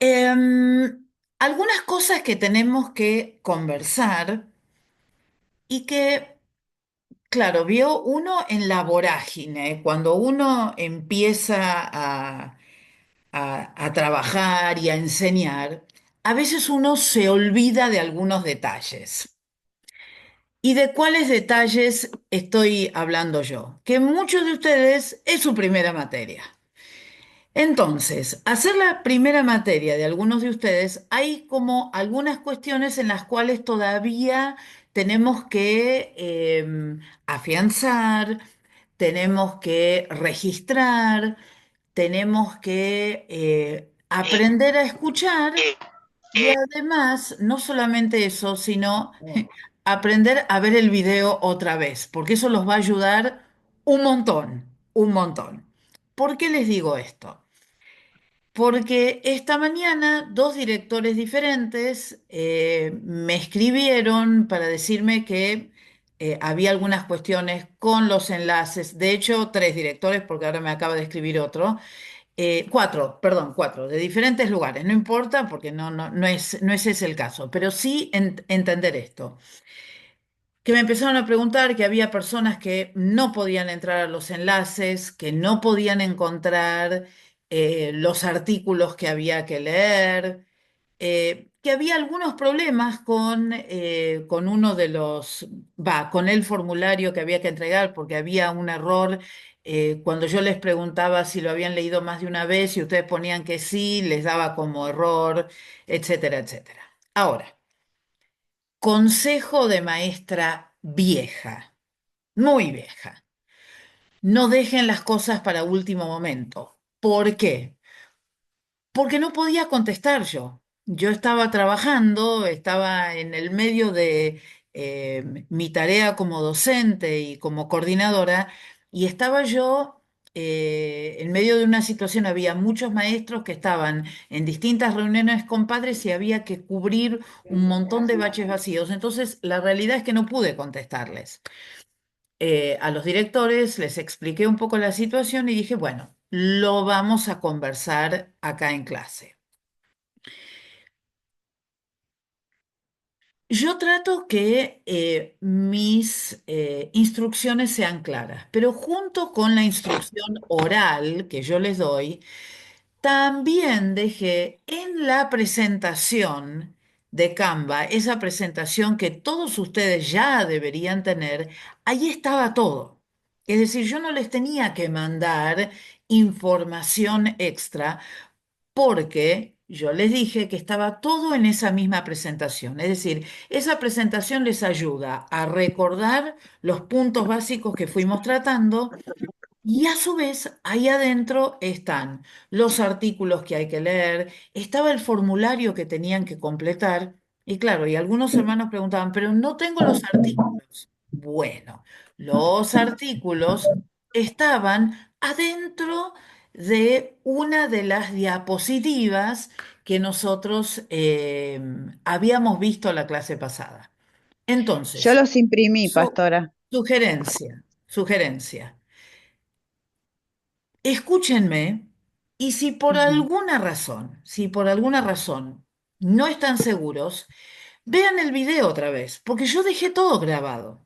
Algunas cosas que tenemos que conversar y que, claro, vio uno en la vorágine, cuando uno empieza a trabajar y a enseñar, a veces uno se olvida de algunos detalles. ¿Y de cuáles detalles estoy hablando yo? Que muchos de ustedes es su primera materia. Entonces, hacer la primera materia de algunos de ustedes, hay como algunas cuestiones en las cuales todavía tenemos que afianzar, tenemos que registrar, tenemos que aprender a escuchar y además, no solamente eso, sino aprender a ver el video otra vez, porque eso los va a ayudar un montón, un montón. ¿Por qué les digo esto? Porque esta mañana dos directores diferentes me escribieron para decirme que había algunas cuestiones con los enlaces. De hecho, tres directores, porque ahora me acaba de escribir otro. Cuatro, perdón, cuatro, de diferentes lugares. No importa porque no es ese el caso, pero sí entender esto que me empezaron a preguntar que había personas que no podían entrar a los enlaces, que no podían encontrar los artículos que había que leer, que había algunos problemas con uno de con el formulario que había que entregar, porque había un error. Cuando yo les preguntaba si lo habían leído más de una vez y ustedes ponían que sí, les daba como error, etcétera, etcétera. Ahora. Consejo de maestra vieja, muy vieja. No dejen las cosas para último momento. ¿Por qué? Porque no podía contestar yo. Yo estaba trabajando, estaba en el medio de mi tarea como docente y como coordinadora, y estaba yo en medio de una situación, había muchos maestros que estaban en distintas reuniones con padres y había que cubrir un montón de baches vacíos. Entonces, la realidad es que no pude contestarles. A los directores les expliqué un poco la situación y dije, bueno, lo vamos a conversar acá en clase. Yo trato que mis instrucciones sean claras, pero junto con la instrucción oral que yo les doy, también dejé en la presentación de Canva, esa presentación que todos ustedes ya deberían tener, ahí estaba todo. Es decir, yo no les tenía que mandar información extra porque yo les dije que estaba todo en esa misma presentación. Es decir, esa presentación les ayuda a recordar los puntos básicos que fuimos tratando y a su vez, ahí adentro están los artículos que hay que leer, estaba el formulario que tenían que completar, y claro, y algunos hermanos preguntaban, pero no tengo los artículos. Bueno, los artículos estaban adentro de una de las diapositivas que nosotros habíamos visto la clase pasada. Yo Entonces, los imprimí, su- pastora. sugerencia. Escúchenme y Ujú. si por alguna razón no están seguros, vean el video otra vez, porque yo dejé todo grabado,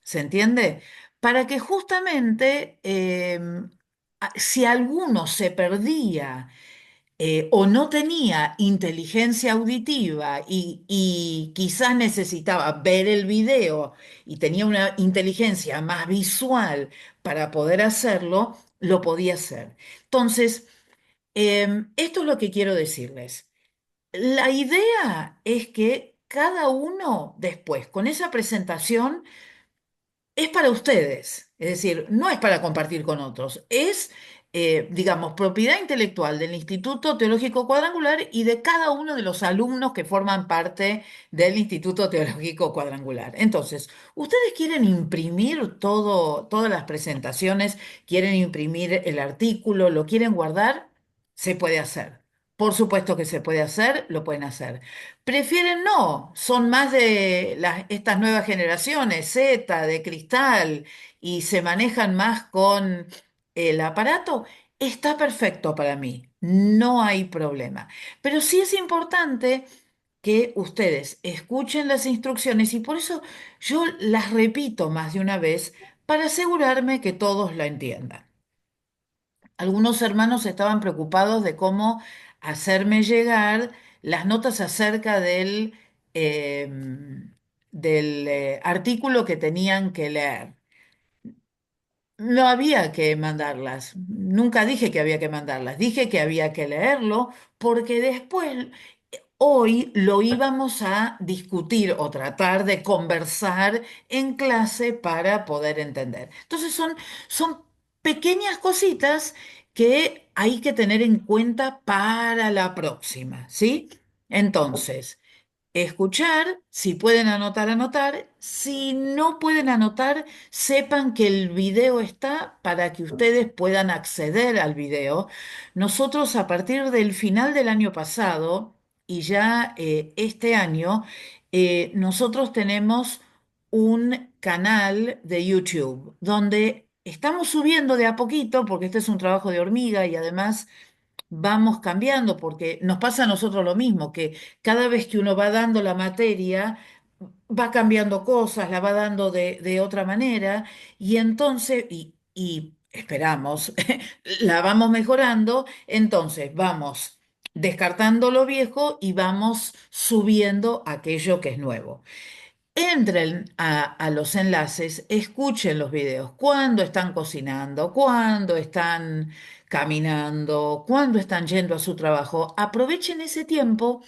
¿se entiende? Para que justamente si alguno se perdía o no tenía inteligencia auditiva y quizás necesitaba ver el video y tenía una inteligencia más visual para poder hacerlo, lo podía hacer. Entonces, esto es lo que quiero decirles. La idea es que cada uno después, con esa presentación, es para ustedes, es decir, no es para compartir con otros, es, digamos, propiedad intelectual del Instituto Teológico Cuadrangular y de cada uno de los alumnos que forman parte del Instituto Teológico Cuadrangular. Entonces, ¿ustedes quieren imprimir todas las presentaciones, quieren imprimir el artículo, lo quieren guardar? Se puede hacer. Por supuesto que se puede hacer, lo pueden hacer. Prefieren no, son más de estas nuevas generaciones, Z, de cristal, y se manejan más con el aparato. Está perfecto para mí, no hay problema. Pero sí es importante que ustedes escuchen las instrucciones y por eso yo las repito más de una vez para asegurarme que todos la entiendan. Algunos hermanos estaban preocupados de cómo hacerme llegar las notas acerca eh, del artículo que tenían que leer. No había que mandarlas. Nunca dije que había que mandarlas. Dije que había que leerlo porque después, hoy lo íbamos a discutir o tratar de conversar en clase para poder entender. Entonces son pequeñas cositas que hay que tener en cuenta para la próxima, ¿sí? Entonces... Escuchar, si pueden anotar, anotar. Si no pueden anotar, sepan que el video está para que ustedes puedan acceder al video. Nosotros a partir del final del año pasado y ya este año, nosotros tenemos un canal de YouTube donde estamos subiendo de a poquito, porque este es un trabajo de hormiga y además vamos cambiando, porque nos pasa a nosotros lo mismo, que cada vez que uno va dando la materia, va cambiando cosas, la va dando de otra manera, y entonces, y esperamos, la vamos mejorando, entonces vamos descartando lo viejo y vamos subiendo aquello que es nuevo. Entren a los enlaces, escuchen los videos, cuando están cocinando, cuando están caminando, cuando están yendo a su trabajo. Aprovechen ese tiempo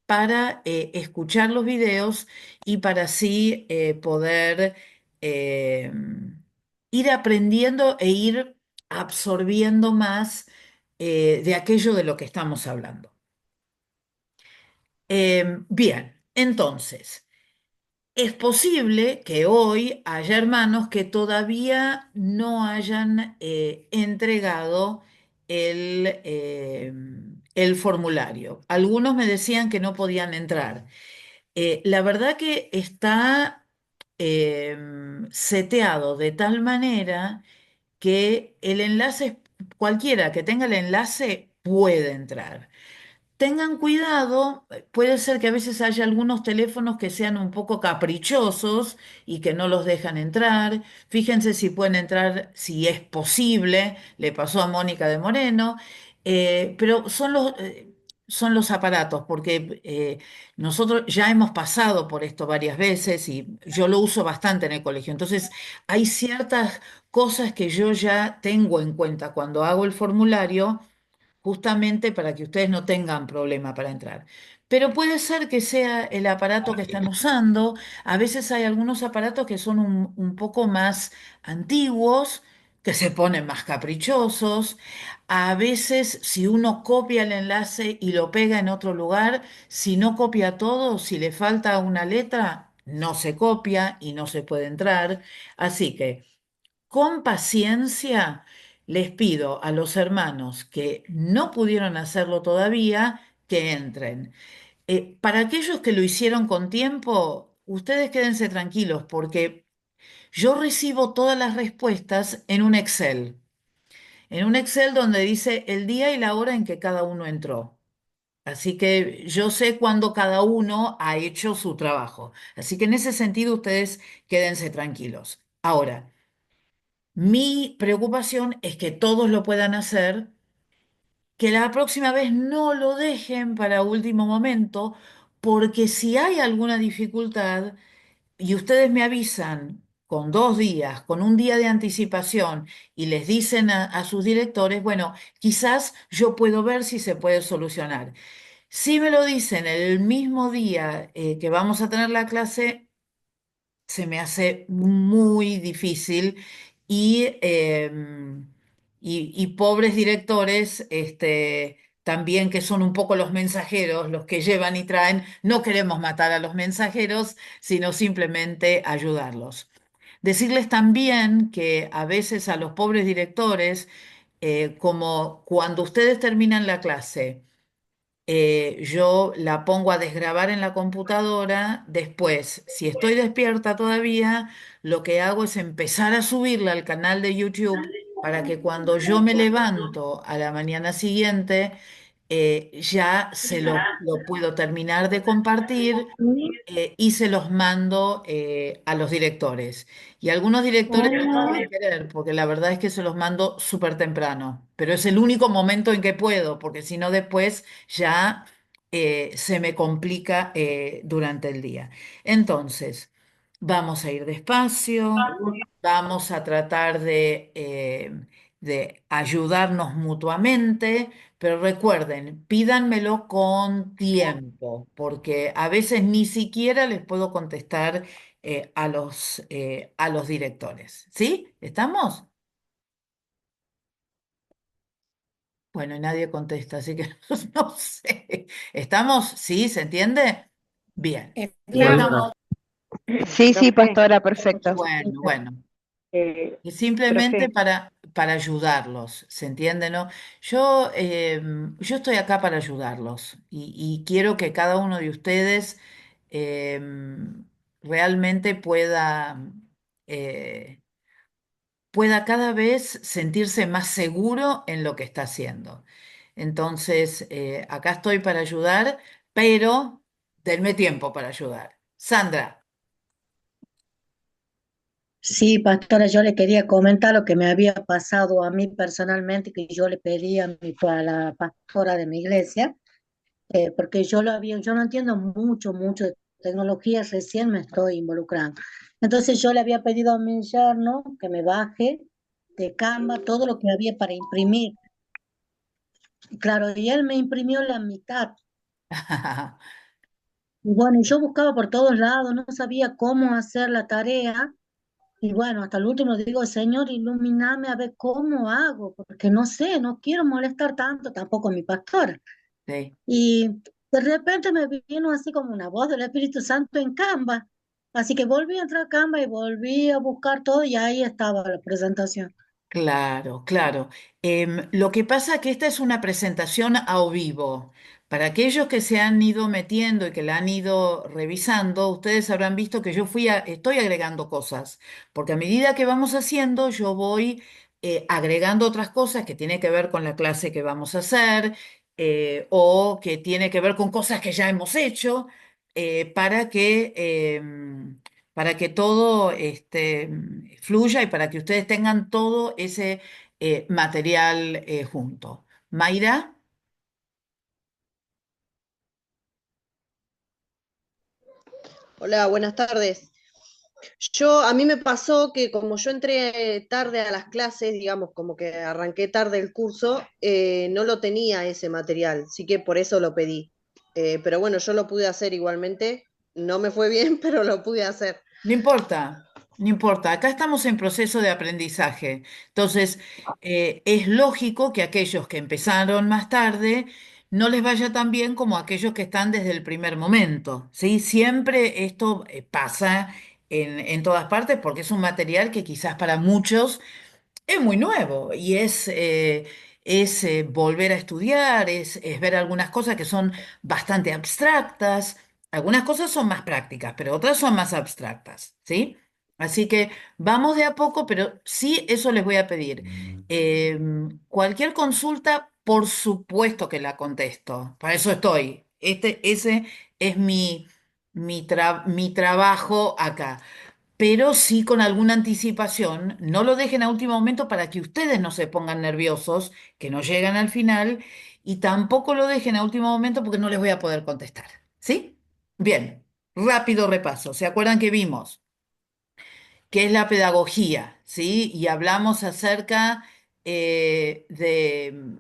para escuchar los videos y para así poder eh, ir aprendiendo e ir absorbiendo más de aquello de lo que estamos hablando. Bien, entonces. Es posible que hoy haya hermanos que todavía no hayan entregado el formulario. Algunos me decían que no podían entrar. La verdad que está eh, seteado de tal manera que el enlace, cualquiera que tenga el enlace puede entrar. Tengan cuidado, puede ser que a veces haya algunos teléfonos que sean un poco caprichosos y que no los dejan entrar. Fíjense si pueden entrar, si es posible. Le pasó a Mónica de Moreno, pero son los aparatos, porque nosotros ya hemos pasado por esto varias veces y yo lo uso bastante en el colegio. Entonces, hay ciertas cosas que yo ya tengo en cuenta cuando hago el formulario justamente para que ustedes no tengan problema para entrar. Pero puede ser que sea el aparato que están usando. A veces hay algunos aparatos que son un poco más antiguos, que se ponen más caprichosos. A veces, si uno copia el enlace y lo pega en otro lugar, si no copia todo, si le falta una letra, no se copia y no se puede entrar. Así que... Con paciencia les pido a los hermanos que no pudieron hacerlo todavía que entren. Para aquellos que lo hicieron con tiempo, ustedes quédense tranquilos porque yo recibo todas las respuestas en un Excel donde dice el día y la hora en que cada uno entró. Así que yo sé cuándo cada uno ha hecho su trabajo. Así que en ese sentido ustedes quédense tranquilos. Ahora. Mi preocupación es que todos lo puedan hacer, que la próxima vez no lo dejen para último momento, porque si hay alguna dificultad y ustedes me avisan con 2 días, con un día de anticipación y les dicen a sus directores, bueno, quizás yo puedo ver si se puede solucionar. Si me lo dicen el mismo día que vamos a tener la clase, se me hace muy difícil y, y pobres directores, también que son un poco los mensajeros, los que llevan y traen, no queremos matar a los mensajeros, sino simplemente ayudarlos. Decirles también que a veces a los pobres directores, como cuando ustedes terminan la clase, yo la pongo a desgrabar en la computadora. Después, si estoy despierta todavía, lo que hago es empezar a subirla al canal de YouTube para que cuando yo me levanto a la mañana siguiente, ya lo puedo terminar de compartir y se los mando a los directores. Y algunos directores no pueden querer, porque la verdad es que se los mando súper temprano, pero es el único momento en que puedo, porque si no después ya se me complica durante el día. Entonces, vamos a ir despacio, vamos a tratar de ayudarnos mutuamente. Pero recuerden, pídanmelo con tiempo, porque a veces ni siquiera les puedo contestar a los directores. ¿Sí? ¿Estamos? Bueno, y nadie contesta, así que no sé. ¿Estamos? ¿Sí? ¿Se entiende? Bien. Estamos, Sí, sí, profe, pastora, perfecto. Bueno, bueno. Y simplemente profe, para ayudarlos, ¿se entiende, no? Yo estoy acá para ayudarlos y quiero que cada uno de ustedes eh, realmente eh, pueda cada vez sentirse más seguro en lo que está haciendo. Entonces, acá estoy para ayudar, pero denme tiempo para ayudar. Sandra. Sí, pastora, yo le quería comentar lo que me había pasado a mí personalmente, que yo le pedí a la pastora de mi iglesia, porque yo no entiendo mucho de tecnología, recién me estoy involucrando. Entonces yo le había pedido a mi yerno que me baje de Canva todo lo que había para imprimir. Y claro, y él me imprimió la mitad. Y bueno, y yo buscaba por todos lados, no sabía cómo hacer la tarea. Y bueno, hasta el último digo, Señor, ilumíname a ver cómo hago, porque no sé, no quiero molestar tanto tampoco a mi pastor. Sí. Y de repente me vino así como una voz del Espíritu Santo en Canva. Así que volví a entrar a Canva y volví a buscar todo y ahí estaba la presentación. Claro, claro. Lo que pasa es que esta es una presentación a o vivo. Para aquellos que se han ido metiendo y que la han ido revisando, ustedes habrán visto que estoy agregando cosas, porque a medida que vamos haciendo, yo voy agregando otras cosas que tienen que ver con la clase que vamos a hacer o que tiene que ver con cosas que ya hemos hecho para que todo fluya y para que ustedes tengan todo ese material junto. Mayra, Hola, buenas tardes. A mí me pasó que como yo entré tarde a las clases, digamos, como que arranqué tarde el curso, no lo tenía ese material, así que por eso lo pedí. Pero bueno, yo lo pude hacer igualmente. No me fue bien, pero lo pude hacer. no importa, no importa. Acá estamos en proceso de aprendizaje. Entonces, es lógico que aquellos que empezaron más tarde no les vaya tan bien como aquellos que están desde el primer momento, ¿sí? Siempre esto pasa en todas partes porque es un material que quizás para muchos es muy nuevo y es volver a estudiar, es ver algunas cosas que son bastante abstractas, algunas cosas son más prácticas, pero otras son más abstractas, ¿sí? Así que vamos de a poco, pero sí eso les voy a pedir. Cualquier consulta, por supuesto que la contesto, para eso estoy. Ese es mi trabajo acá, pero sí con alguna anticipación. No lo dejen a último momento para que ustedes no se pongan nerviosos, que no llegan al final, y tampoco lo dejen a último momento porque no les voy a poder contestar. ¿Sí? Bien, rápido repaso. ¿Se acuerdan que vimos? ¿Qué es la pedagogía? ¿Sí? Y hablamos acerca del,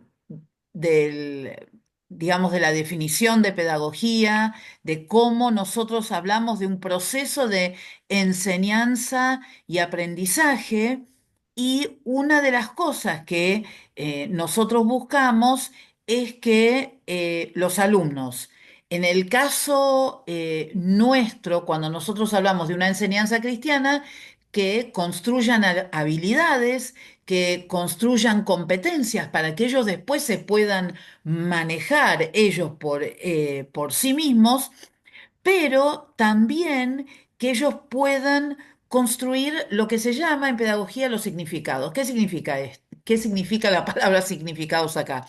digamos, de la definición de pedagogía, de cómo nosotros hablamos de un proceso de enseñanza y aprendizaje. Y una de las cosas que nosotros buscamos es que los alumnos, en el caso nuestro, cuando nosotros hablamos de una enseñanza cristiana, que construyan habilidades, que construyan competencias para que ellos después se puedan manejar ellos por sí mismos, pero también que ellos puedan construir lo que se llama en pedagogía los significados. ¿Qué significa esto? ¿Qué significa la palabra significados acá?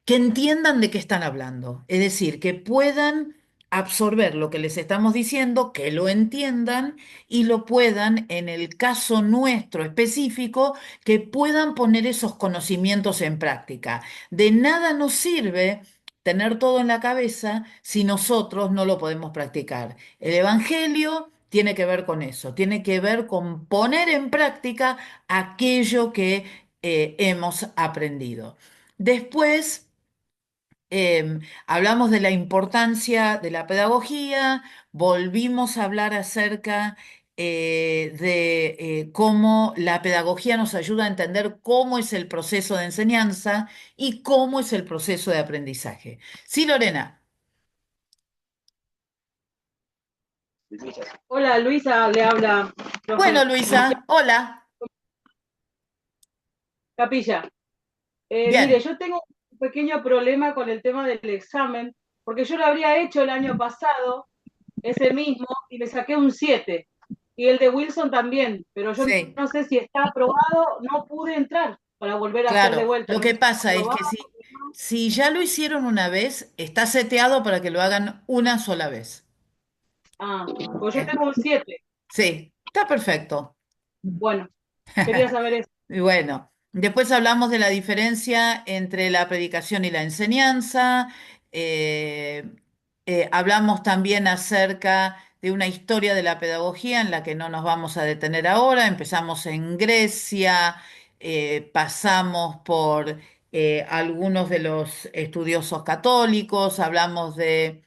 Que entiendan de qué están hablando, es decir, que puedan absorber lo que les estamos diciendo, que lo entiendan y lo puedan, en el caso nuestro específico, que puedan poner esos conocimientos en práctica. De nada nos sirve tener todo en la cabeza si nosotros no lo podemos practicar. El Evangelio tiene que ver con eso, tiene que ver con poner en práctica aquello que hemos aprendido. Después, hablamos de la importancia de la pedagogía, volvimos a hablar acerca de cómo la pedagogía nos ayuda a entender cómo es el proceso de enseñanza y cómo es el proceso de aprendizaje. Sí, Lorena. Hola Luisa, le habla Bueno, profe Luisa, hola. Capilla. Mire, Bien, yo tengo un pequeño problema con el tema del examen, porque yo lo habría hecho el año pasado, ese mismo, y le saqué un 7. Y el de Wilson también, pero yo sí, no sé si está aprobado, no pude entrar para volver a hacer de claro. vuelta. Lo No sé que si está pasa es aprobado. que si ya lo hicieron una vez, está seteado para que lo hagan una sola vez. Ah, pues yo ¿Eh? tengo un 7. Sí, está perfecto. Bueno, quería saber eso. Y bueno, después hablamos de la diferencia entre la predicación y la enseñanza. eh, Hablamos también acerca de una historia de la pedagogía en la que no nos vamos a detener ahora. Empezamos en Grecia, pasamos por algunos de los estudiosos católicos, hablamos de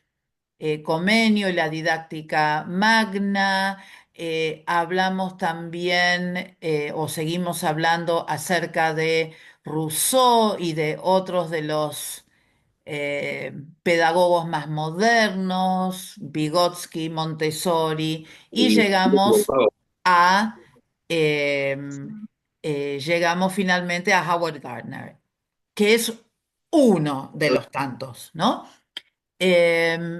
Comenio y la didáctica magna. Hablamos también o seguimos hablando acerca de Rousseau y de otros de los pedagogos más modernos, Vygotsky, Montessori, y a, eh, llegamos finalmente a Howard Gardner, que es uno de los tantos, ¿no?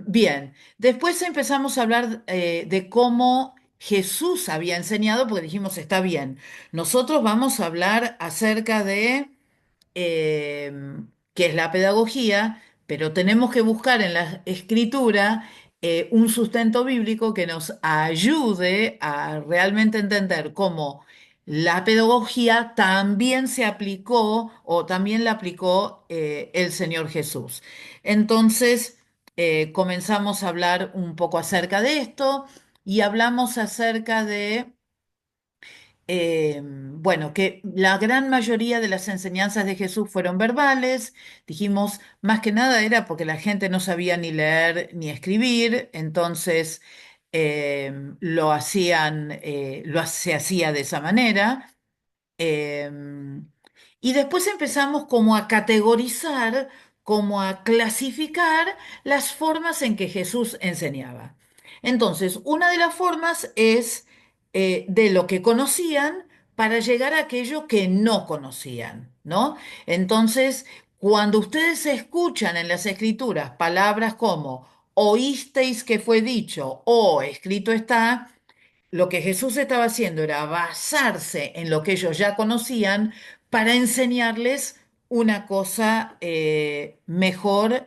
Bien, después empezamos a hablar de cómo Jesús había enseñado, porque dijimos, está bien, nosotros vamos a hablar acerca de eh, qué es la pedagogía, pero tenemos que buscar en la escritura un sustento bíblico que nos ayude a realmente entender cómo la pedagogía también se aplicó o también la aplicó el Señor Jesús. Entonces, comenzamos a hablar un poco acerca de esto y hablamos acerca de bueno, que la gran mayoría de las enseñanzas de Jesús fueron verbales. Dijimos, más que nada era porque la gente no sabía ni leer ni escribir, entonces se hacía de esa manera. Em, y después empezamos como a categorizar, como a clasificar las formas en que Jesús enseñaba. Entonces, una de las formas es de lo que conocían para llegar a aquello que no conocían, ¿no? Entonces, cuando ustedes escuchan en las escrituras palabras como oísteis que fue dicho o escrito está, lo que Jesús estaba haciendo era basarse en lo que ellos ya conocían para enseñarles una cosa mejor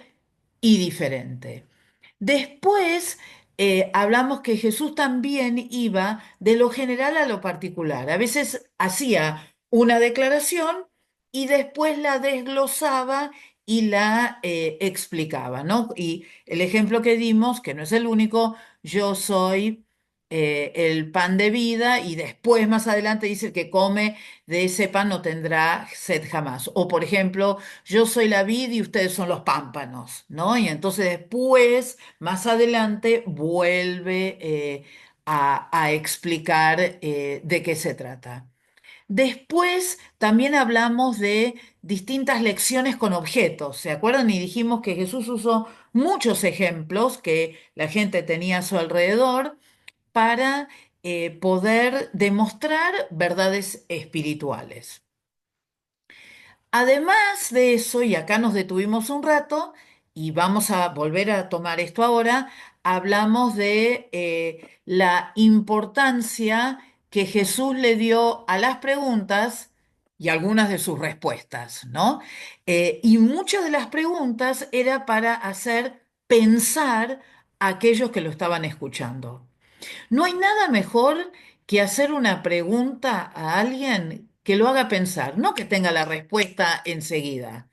y diferente. Después hablamos que Jesús también iba de lo general a lo particular. A veces hacía una declaración y después la desglosaba y la explicaba, ¿no? Y el ejemplo que dimos, que no es el único, yo soy el pan de vida y después más adelante dice el que come de ese pan no tendrá sed jamás. O por ejemplo, yo soy la vid y ustedes son los pámpanos, ¿no? Y entonces después, más adelante, vuelve a explicar de qué se trata. Después también hablamos de distintas lecciones con objetos, ¿se acuerdan? Y dijimos que Jesús usó muchos ejemplos que la gente tenía a su alrededor para poder demostrar verdades espirituales. Además de eso, y acá nos detuvimos un rato, y vamos a volver a tomar esto ahora, hablamos de la importancia que Jesús le dio a las preguntas y algunas de sus respuestas, ¿no? Y muchas de las preguntas era para hacer pensar a aquellos que lo estaban escuchando. No hay nada mejor que hacer una pregunta a alguien que lo haga pensar, no que tenga la respuesta enseguida,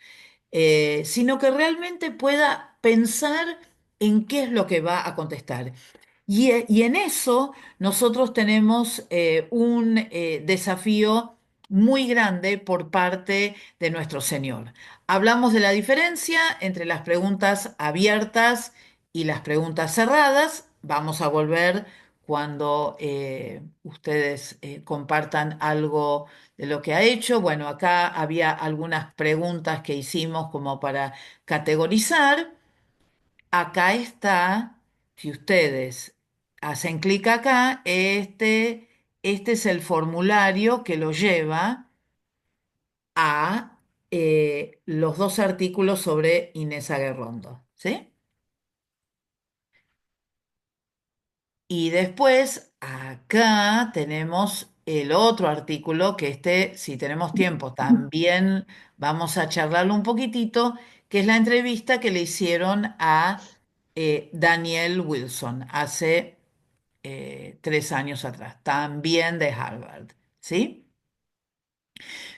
sino que realmente pueda pensar en qué es lo que va a contestar. Y en eso nosotros tenemos un desafío muy grande por parte de nuestro Señor. Hablamos de la diferencia entre las preguntas abiertas y las preguntas cerradas. Vamos a volver cuando ustedes compartan algo de lo que ha hecho. Bueno, acá había algunas preguntas que hicimos como para categorizar. Acá está, si ustedes hacen clic acá, este es el formulario que lo lleva a los dos artículos sobre Inés Aguerrondo, ¿sí? Y después acá tenemos el otro artículo, que si tenemos tiempo, también vamos a charlarlo un poquitito, que es la entrevista que le hicieron a Daniel Wilson hace 3 años atrás, también de Harvard, ¿sí?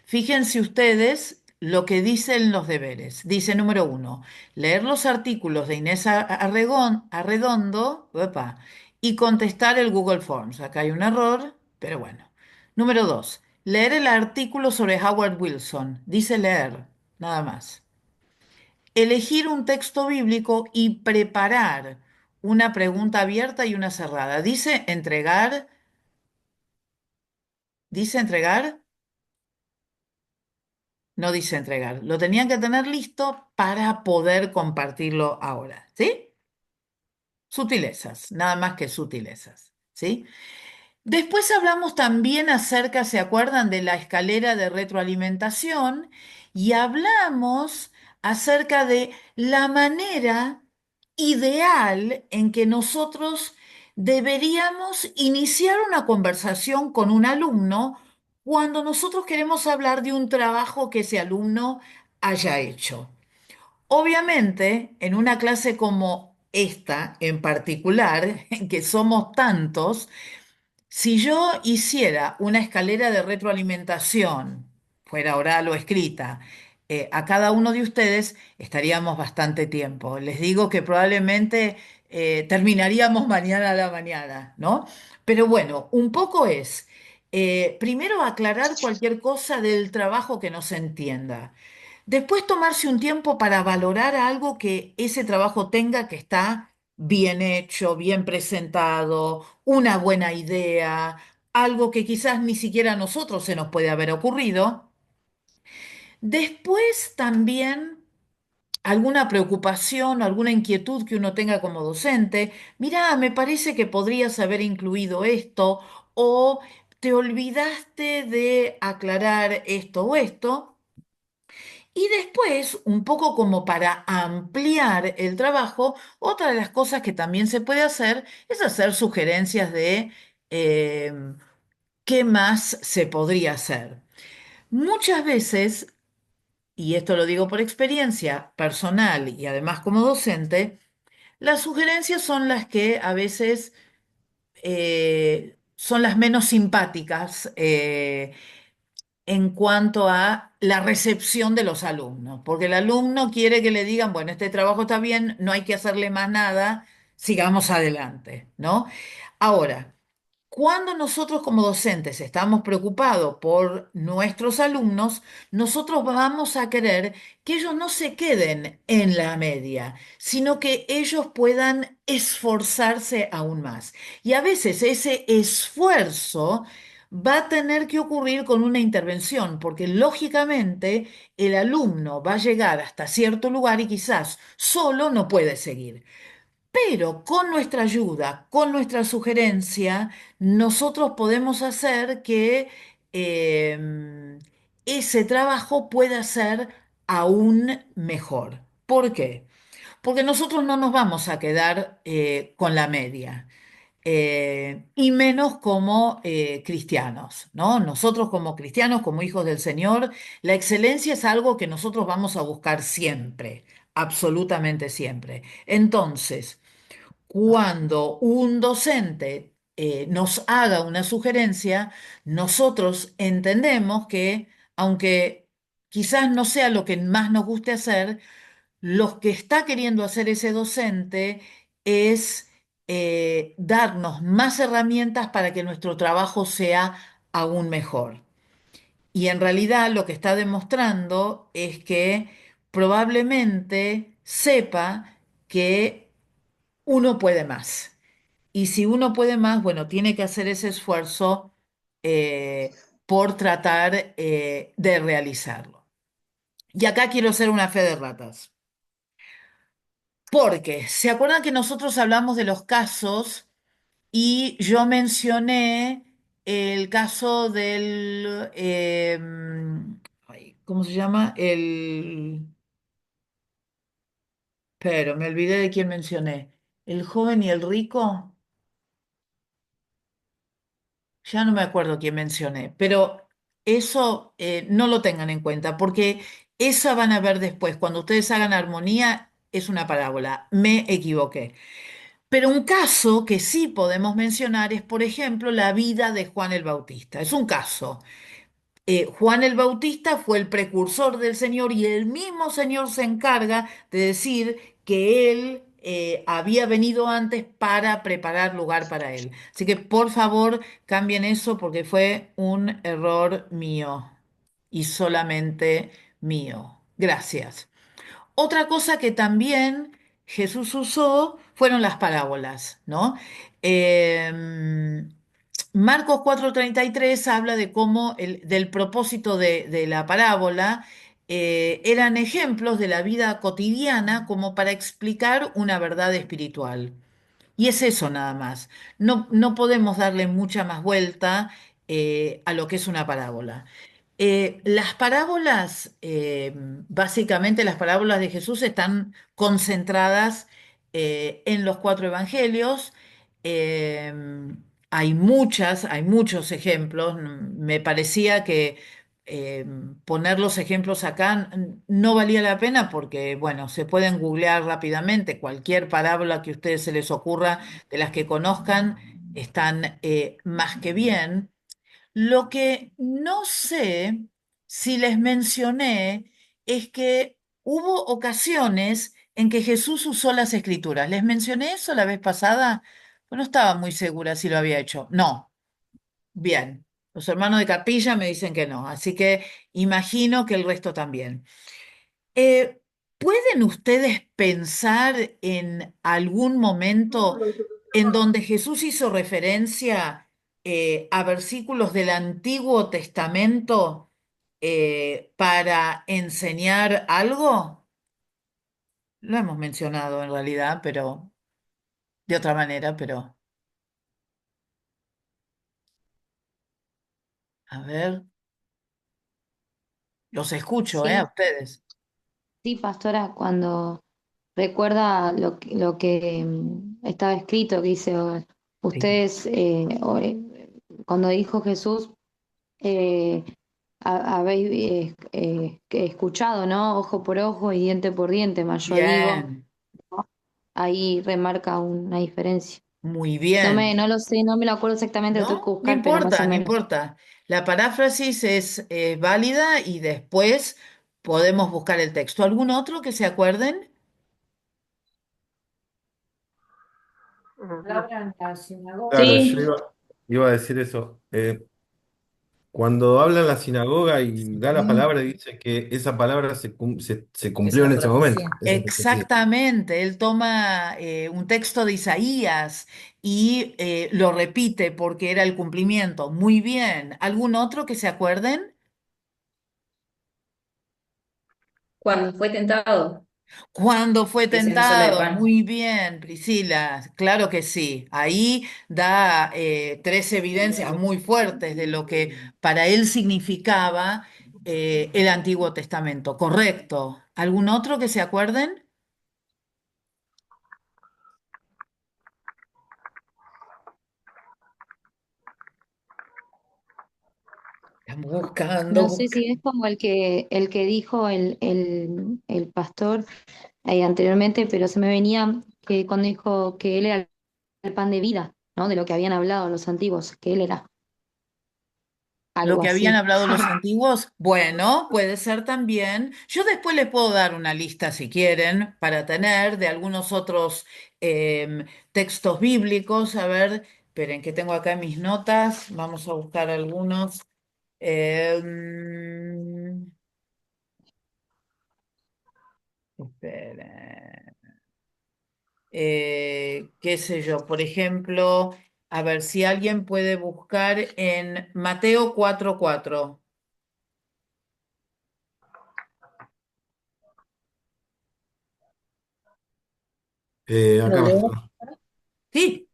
Fíjense ustedes lo que dicen los deberes. Dice número uno, leer los artículos de Inés Arredondo, uepa, y contestar el Google Forms. Acá hay un error, pero bueno. Número dos, leer el artículo sobre Howard Wilson. Dice leer, nada más. Elegir un texto bíblico y preparar una pregunta abierta y una cerrada. Dice entregar, no dice entregar. Lo tenían que tener listo para poder compartirlo ahora, ¿sí? Sutilezas, nada más que sutilezas, ¿sí? Después hablamos también acerca, ¿se acuerdan de la escalera de retroalimentación? Y hablamos acerca de la manera ideal en que nosotros deberíamos iniciar una conversación con un alumno cuando nosotros queremos hablar de un trabajo que ese alumno haya hecho. Obviamente, en una clase como esta en particular, en que somos tantos, si yo hiciera una escalera de retroalimentación, fuera oral o escrita, a cada uno de ustedes, estaríamos bastante tiempo. Les digo que probablemente terminaríamos mañana a la mañana, ¿no? Pero bueno, un poco es, primero aclarar cualquier cosa del trabajo que no se entienda. Después tomarse un tiempo para valorar algo que ese trabajo tenga que está bien hecho, bien presentado, una buena idea, algo que quizás ni siquiera a nosotros se nos puede haber ocurrido. Después también alguna preocupación, alguna inquietud que uno tenga como docente. Mirá, me parece que podrías haber incluido esto o te olvidaste de aclarar esto o esto. Y después, un poco como para ampliar el trabajo, otra de las cosas que también se puede hacer es hacer sugerencias de eh, qué más se podría hacer. Muchas veces, y esto lo digo por experiencia personal y además como docente, las sugerencias son las que a veces son las menos simpáticas. En cuanto a la recepción de los alumnos, porque el alumno quiere que le digan, bueno, este trabajo está bien, no hay que hacerle más nada, sigamos adelante, ¿no? Ahora, cuando nosotros como docentes estamos preocupados por nuestros alumnos, nosotros vamos a querer que ellos no se queden en la media, sino que ellos puedan esforzarse aún más. Y a veces ese esfuerzo va a tener que ocurrir con una intervención, porque lógicamente el alumno va a llegar hasta cierto lugar y quizás solo no puede seguir. Pero con nuestra ayuda, con nuestra sugerencia, nosotros podemos hacer que ese trabajo pueda ser aún mejor. ¿Por qué? Porque nosotros no nos vamos a quedar con la media. y menos como cristianos, ¿no? Nosotros como cristianos, como hijos del Señor, la excelencia es algo que nosotros vamos a buscar siempre, absolutamente siempre. Entonces, cuando un docente nos haga una sugerencia, nosotros entendemos que, aunque quizás no sea lo que más nos guste hacer, lo que está queriendo hacer ese docente es darnos más herramientas para que nuestro trabajo sea aún mejor. Y en realidad lo que está demostrando es que probablemente sepa que uno puede más. Y si uno puede más, bueno, tiene que hacer ese esfuerzo por tratar de realizarlo. Y acá quiero hacer una fe de ratas. Porque, ¿se acuerdan que nosotros hablamos de los casos y yo mencioné el caso del, ay, ¿cómo se llama? Pero me olvidé de quién mencioné. El joven y el rico. Ya no me acuerdo quién mencioné, pero eso no lo tengan en cuenta, porque esa van a ver después. Cuando ustedes hagan armonía, es una parábola. Me equivoqué. Pero un caso que sí podemos mencionar es, por ejemplo, la vida de Juan el Bautista. Es un caso. Juan el Bautista fue el precursor del Señor y el mismo Señor se encarga de decir que él había venido antes para preparar lugar para él. Así que por favor cambien eso porque fue un error mío y solamente mío. Gracias. Otra cosa que también Jesús usó fueron las parábolas, ¿no? Marcos 4:33 habla de cómo del propósito de la parábola eran ejemplos de la vida cotidiana como para explicar una verdad espiritual. Y es eso nada más. No, no podemos darle mucha más vuelta a lo que es una parábola. Las parábolas, básicamente las parábolas de Jesús están concentradas en los cuatro evangelios. Eh, hay muchos ejemplos. Me parecía que eh, poner los ejemplos acá no valía la pena porque, bueno, se pueden googlear rápidamente. Cualquier parábola que a ustedes se les ocurra de las que conozcan están más que bien. Lo que no sé si les mencioné es que hubo ocasiones en que Jesús usó las escrituras. ¿Les mencioné eso la vez pasada? Pues no estaba muy segura si lo había hecho. No. Bien. Los hermanos de capilla me dicen que no, así que imagino que el resto también. Eh, ¿Pueden ustedes pensar en algún momento en donde Jesús hizo referencia a versículos del Antiguo Testamento para enseñar algo? Lo hemos mencionado en realidad, pero de otra manera, pero a ver, los escucho, a Sí, ustedes. sí, pastora, cuando recuerda lo que estaba escrito, que dice, Sí. ustedes, cuando dijo Jesús, eh, habéis escuchado, ¿no? Ojo por ojo y diente por diente, mas yo digo, Bien, ¿no? Ahí remarca una diferencia. muy bien. No lo sé, no me lo acuerdo exactamente, lo tengo que No, no buscar, pero más o importa, no menos. importa. La paráfrasis es válida y después podemos buscar el texto. ¿Algún otro que se acuerden? Claro, Sí, iba a decir eso. Cuando habla en la sinagoga y da la palabra, dice que esa palabra se cumplió en ese momento. Esa profecía. Exactamente, él toma un texto de Isaías y lo repite porque era el cumplimiento. Muy bien. ¿Algún otro que se acuerden? Cuando fue tentado, Cuando fue que se no solo de tentado, pan. muy bien, Priscila, claro que sí. Ahí da tres evidencias muy fuertes de lo que para él significaba el Antiguo Testamento. Correcto. ¿Algún otro que se acuerden? buscando, No sé si es como el que dijo el pastor anteriormente, pero se me venía que cuando dijo que él era el pan de vida, ¿no? De lo que habían hablado los antiguos, que él era lo algo que habían así. hablado los antiguos. Bueno, puede ser también. Yo después les puedo dar una lista, si quieren, para tener de algunos otros textos bíblicos. A ver, esperen, que tengo acá mis notas. Vamos a buscar algunos. Em, esperen. Qué sé yo, por ejemplo, a ver si alguien puede buscar en Mateo 4:4. Lo Acá, leo. pastor. Sí,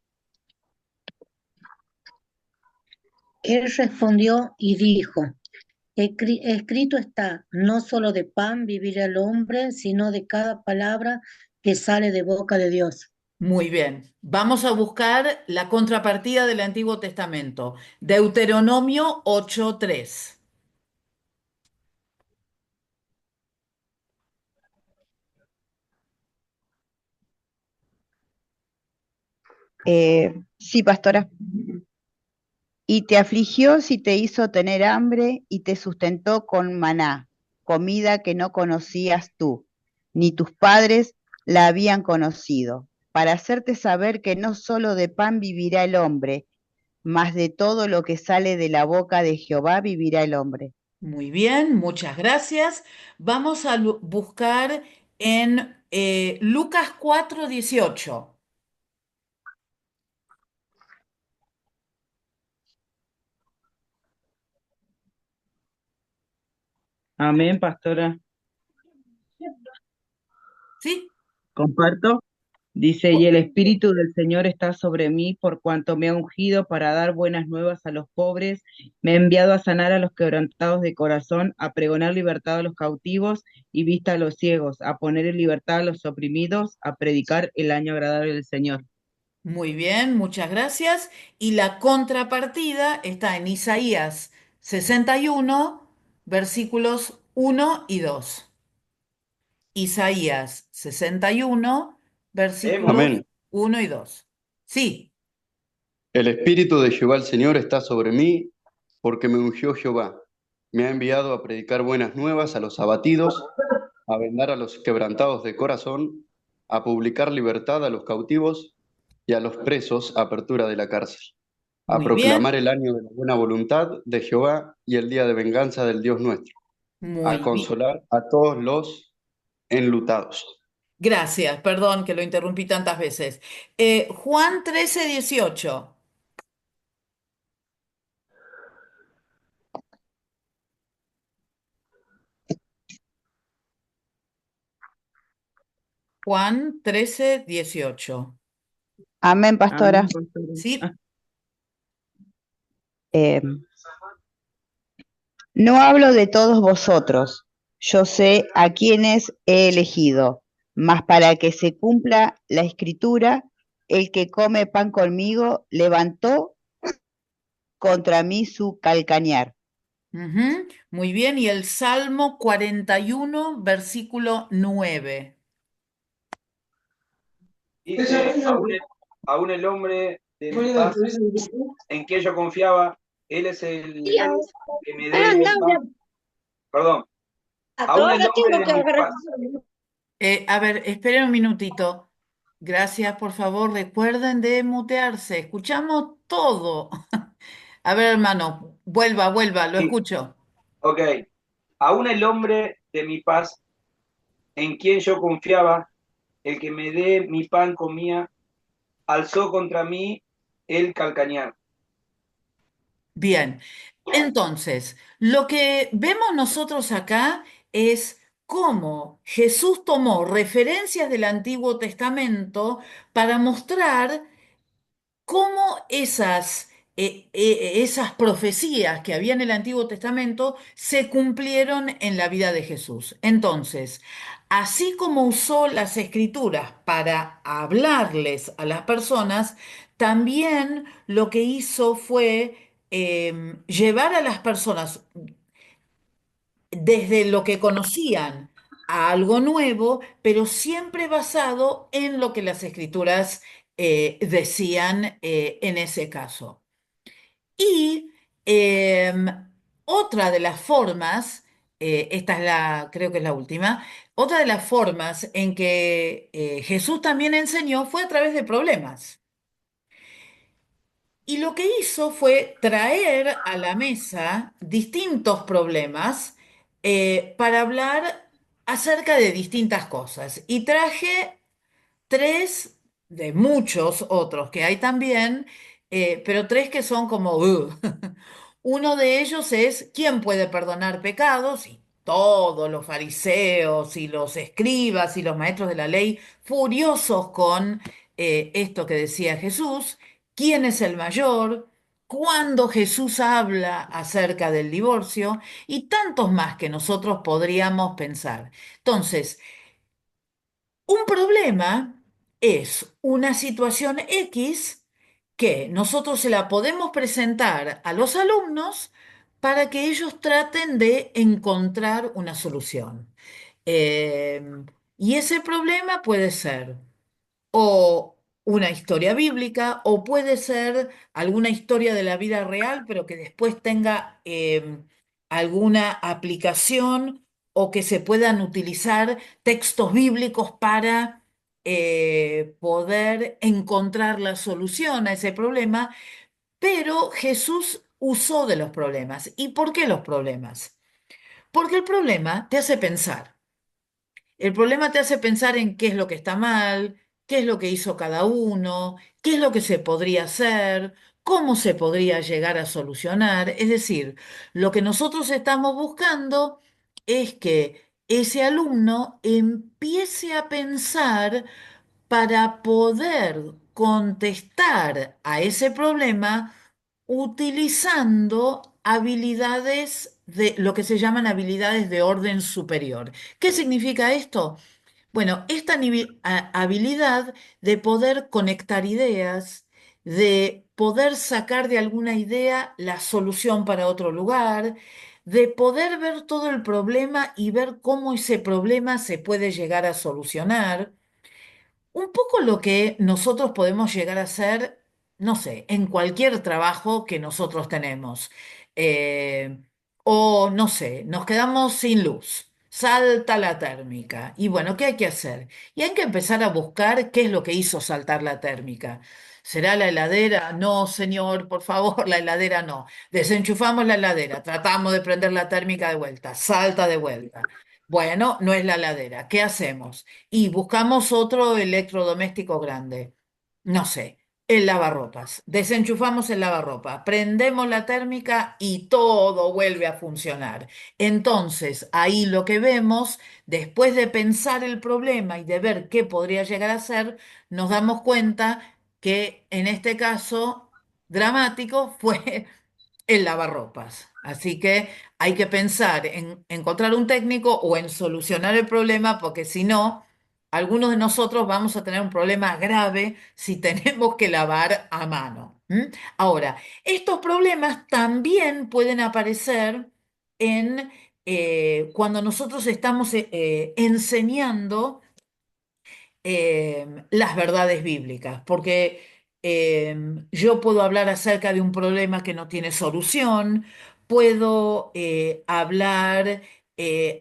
Él respondió y dijo, escrito está, no solo de pan vivirá el hombre, sino de cada palabra que sale de boca de Dios. muy bien. Vamos a buscar la contrapartida del Antiguo Testamento. Deuteronomio 8:3. Sí, pastora. Y te afligió si te hizo tener hambre y te sustentó con maná, comida que no conocías tú, ni tus padres la habían conocido, para hacerte saber que no solo de pan vivirá el hombre, mas de todo lo que sale de la boca de Jehová vivirá el hombre. Muy bien, muchas gracias. Vamos a buscar en Lucas 4:18. Amén, pastora. ¿Sí? Comparto. Dice, y el Espíritu del Señor está sobre mí por cuanto me ha ungido para dar buenas nuevas a los pobres, me ha enviado a sanar a los quebrantados de corazón, a pregonar libertad a los cautivos y vista a los ciegos, a poner en libertad a los oprimidos, a predicar el año agradable del Señor. Muy bien, muchas gracias. Y la contrapartida está en Isaías 61, versículos 1 y 2. Isaías 61, versículos Amén. 1 y 2. Sí, El Espíritu de Jehová el Señor está sobre mí, porque me ungió Jehová. Me ha enviado a predicar buenas nuevas a los abatidos, a vendar a los quebrantados de corazón, a publicar libertad a los cautivos y a los presos apertura de la cárcel, a muy bien, proclamar el año de la buena voluntad de Jehová y el día de venganza del Dios nuestro, a muy bien. consolar a todos los enlutados. Gracias, perdón que lo interrumpí tantas veces. Juan 13:18. Juan 13:18. Amén, pastora. Amén, pastora. Sí, Eh, no hablo de todos vosotros, yo sé a quienes he elegido, mas para que se cumpla la escritura, el que come pan conmigo levantó contra mí su calcañar. ujú, muy bien. Y el Salmo 41, versículo 9. Dice, aún el hombre de mi paz en que yo confiaba, él es el que me dé mi pan. Perdón, aún el hombre de mi paz. A ver, esperen un minutito. Gracias, por favor, recuerden de mutearse. Escuchamos todo. A ver, hermano, vuelva, lo Sí, escucho. ok, aún el hombre de mi paz en quien yo confiaba, el que me dé mi pan comía, alzó contra mí el calcañar. Bien, entonces, lo que vemos nosotros acá es cómo Jesús tomó referencias del Antiguo Testamento para mostrar cómo esas profecías que había en el Antiguo Testamento se cumplieron en la vida de Jesús. Entonces, así como usó las escrituras para hablarles a las personas, también lo que hizo fue llevar a las personas desde lo que conocían a algo nuevo, pero siempre basado en lo que las escrituras decían en ese caso. Y em, otra de las formas, esta es creo que es la última, otra de las formas en que Jesús también enseñó fue a través de problemas. Y lo que hizo fue traer a la mesa distintos problemas para hablar acerca de distintas cosas. Y traje tres de muchos otros que hay también, pero tres que son como... Uno de ellos es ¿quién puede perdonar pecados? Y todos los fariseos y los escribas y los maestros de la ley furiosos con esto que decía Jesús. ¿Quién es el mayor? Cuando Jesús habla acerca del divorcio y tantos más que nosotros podríamos pensar. Entonces, un problema es una situación X que nosotros se la podemos presentar a los alumnos para que ellos traten de encontrar una solución. Eh, y ese problema puede ser o una historia bíblica, o puede ser alguna historia de la vida real, pero que después tenga alguna aplicación o que se puedan utilizar textos bíblicos para poder encontrar la solución a ese problema, pero Jesús usó de los problemas. ¿Y por qué los problemas? Porque el problema te hace pensar. El problema te hace pensar en qué es lo que está mal, qué es lo que hizo cada uno, qué es lo que se podría hacer, cómo se podría llegar a solucionar. Es decir, lo que nosotros estamos buscando es que ese alumno empiece a pensar para poder contestar a ese problema utilizando habilidades de lo que se llaman habilidades de orden superior. ¿Qué significa esto? Bueno, esta habilidad de poder conectar ideas, de poder sacar de alguna idea la solución para otro lugar, de poder ver todo el problema y ver cómo ese problema se puede llegar a solucionar. Un poco lo que nosotros podemos llegar a hacer, no sé, en cualquier trabajo que nosotros tenemos. Eh, o no sé, nos quedamos sin luz, salta la térmica. Y bueno, ¿qué hay que hacer? Y hay que empezar a buscar qué es lo que hizo saltar la térmica. ¿Será la heladera? No, señor, por favor, la heladera no. Desenchufamos la heladera, tratamos de prender la térmica de vuelta, salta de vuelta. Bueno, no es la heladera. ¿Qué hacemos? Y buscamos otro electrodoméstico grande. No sé, el lavarropas. Desenchufamos el lavarropa, prendemos la térmica y todo vuelve a funcionar. Entonces, ahí lo que vemos, después de pensar el problema y de ver qué podría llegar a ser, nos damos cuenta que en este caso dramático fue el lavarropas. Así que hay que pensar en encontrar un técnico o en solucionar el problema, porque si no, algunos de nosotros vamos a tener un problema grave si tenemos que lavar a mano. ¿M? Ahora, estos problemas también pueden aparecer en cuando nosotros estamos enseñando las verdades bíblicas, porque yo puedo hablar acerca de un problema que no tiene solución, puedo hablar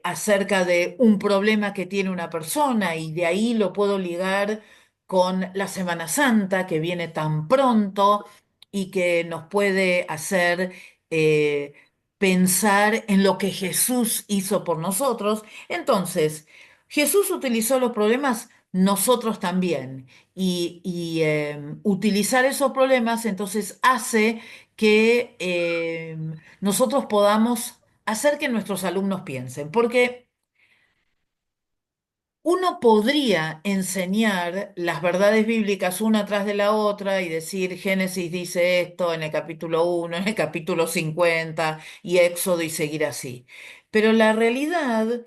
acerca de un problema que tiene una persona y de ahí lo puedo ligar con la Semana Santa que viene tan pronto y que nos puede hacer eh, pensar en lo que Jesús hizo por nosotros. Entonces, Jesús utilizó los problemas, nosotros también. Utilizar esos problemas entonces hace que nosotros podamos hacer que nuestros alumnos piensen, porque uno podría enseñar las verdades bíblicas una tras de la otra y decir, Génesis dice esto en el capítulo 1, en el capítulo 50 y Éxodo y seguir así. Pero la realidad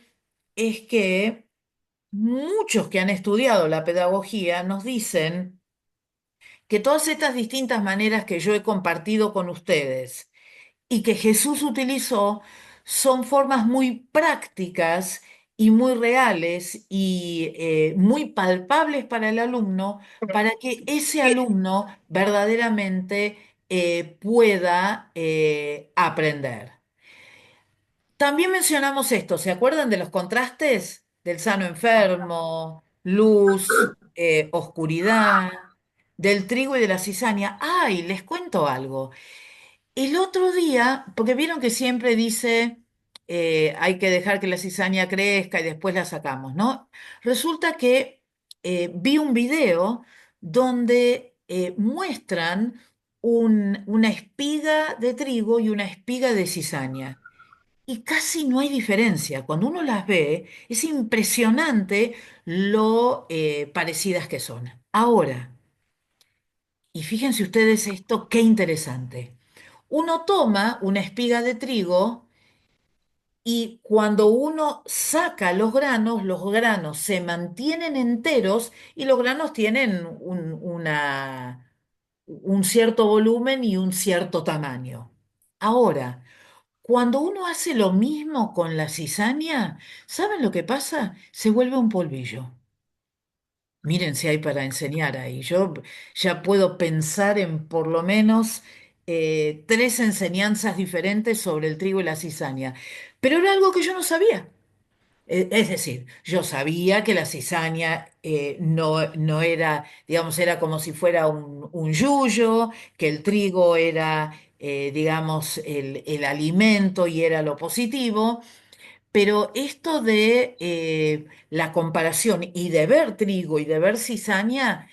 es que muchos que han estudiado la pedagogía nos dicen que todas estas distintas maneras que yo he compartido con ustedes y que Jesús utilizó son formas muy prácticas y muy reales y muy palpables para el alumno, para que ese alumno verdaderamente pueda aprender. También mencionamos esto, ¿se acuerdan de los contrastes del sano enfermo, luz, oscuridad, del trigo y de la cizaña? ¡Ay, les cuento algo! El otro día, porque vieron que siempre dice hay que dejar que la cizaña crezca y después la sacamos, ¿no? Resulta que vi un video donde muestran una espiga de trigo y una espiga de cizaña. Y casi no hay diferencia. Cuando uno las ve, es impresionante lo parecidas que son. Ahora, y fíjense ustedes esto, qué interesante. Uno toma una espiga de trigo y cuando uno saca los granos se mantienen enteros y los granos tienen un cierto volumen y un cierto tamaño. Ahora, cuando uno hace lo mismo con la cizaña, ¿saben lo que pasa? Se vuelve un polvillo. Miren si hay para enseñar ahí. Yo ya puedo pensar en por lo menos tres enseñanzas diferentes sobre el trigo y la cizaña. Pero era algo que yo no sabía. Es decir, yo sabía que la cizaña no era, digamos, era como si fuera un yuyo, que el trigo era, digamos, el alimento y era lo positivo. Pero esto de la comparación y de ver trigo y de ver cizaña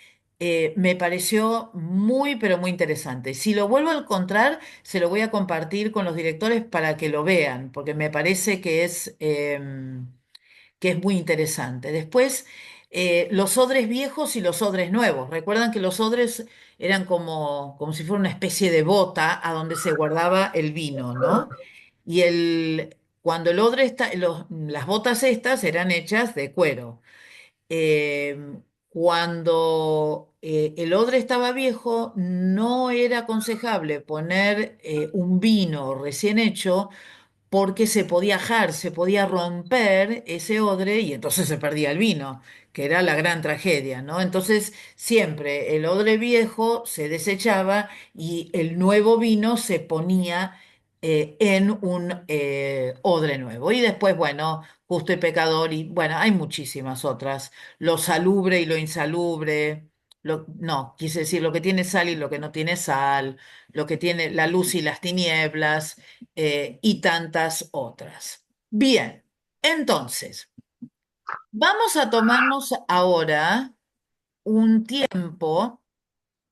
me pareció muy, pero muy interesante. Si lo vuelvo a encontrar, se lo voy a compartir con los directores para que lo vean, porque me parece que es muy interesante. Después, los odres viejos y los odres nuevos. Recuerdan que los odres eran como si fuera una especie de bota a donde se guardaba el vino, ¿no? Y cuando el odre está, las botas estas eran hechas de cuero. Eh, Cuando el odre estaba viejo, no era aconsejable poner un vino recién hecho porque se podía ajar, se podía romper ese odre y entonces se perdía el vino, que era la gran tragedia, ¿no? Entonces siempre el odre viejo se desechaba y el nuevo vino se ponía en un odre nuevo. Y después, bueno, justo y pecador, y bueno, hay muchísimas otras, lo salubre y lo insalubre. No, quise decir lo que tiene sal y lo que no tiene sal, lo que tiene la luz y las tinieblas, y tantas otras. Bien, entonces, vamos a tomarnos ahora un tiempo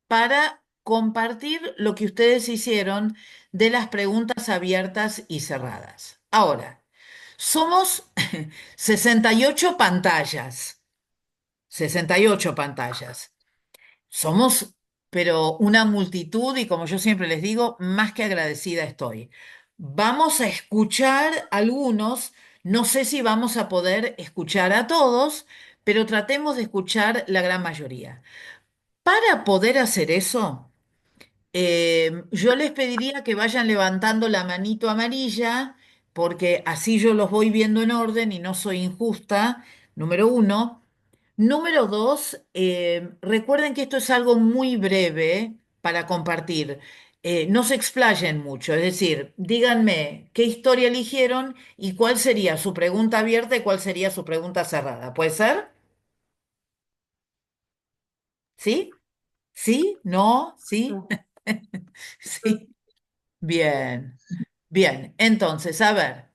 para compartir lo que ustedes hicieron de las preguntas abiertas y cerradas. Ahora, somos 68 pantallas, 68 pantallas. Somos, pero una multitud y como yo siempre les digo, más que agradecida estoy. Vamos a escuchar algunos, no sé si vamos a poder escuchar a todos, pero tratemos de escuchar la gran mayoría. Para poder hacer eso, yo les pediría que vayan levantando la manito amarilla, porque así yo los voy viendo en orden y no soy injusta, número uno. Número dos, recuerden que esto es algo muy breve para compartir. No se explayen mucho, es decir, díganme qué historia eligieron y cuál sería su pregunta abierta y cuál sería su pregunta cerrada. ¿Puede ser? ¿Sí? ¿Sí? ¿No? ¿Sí? Sí. Bien, bien. Entonces, a ver,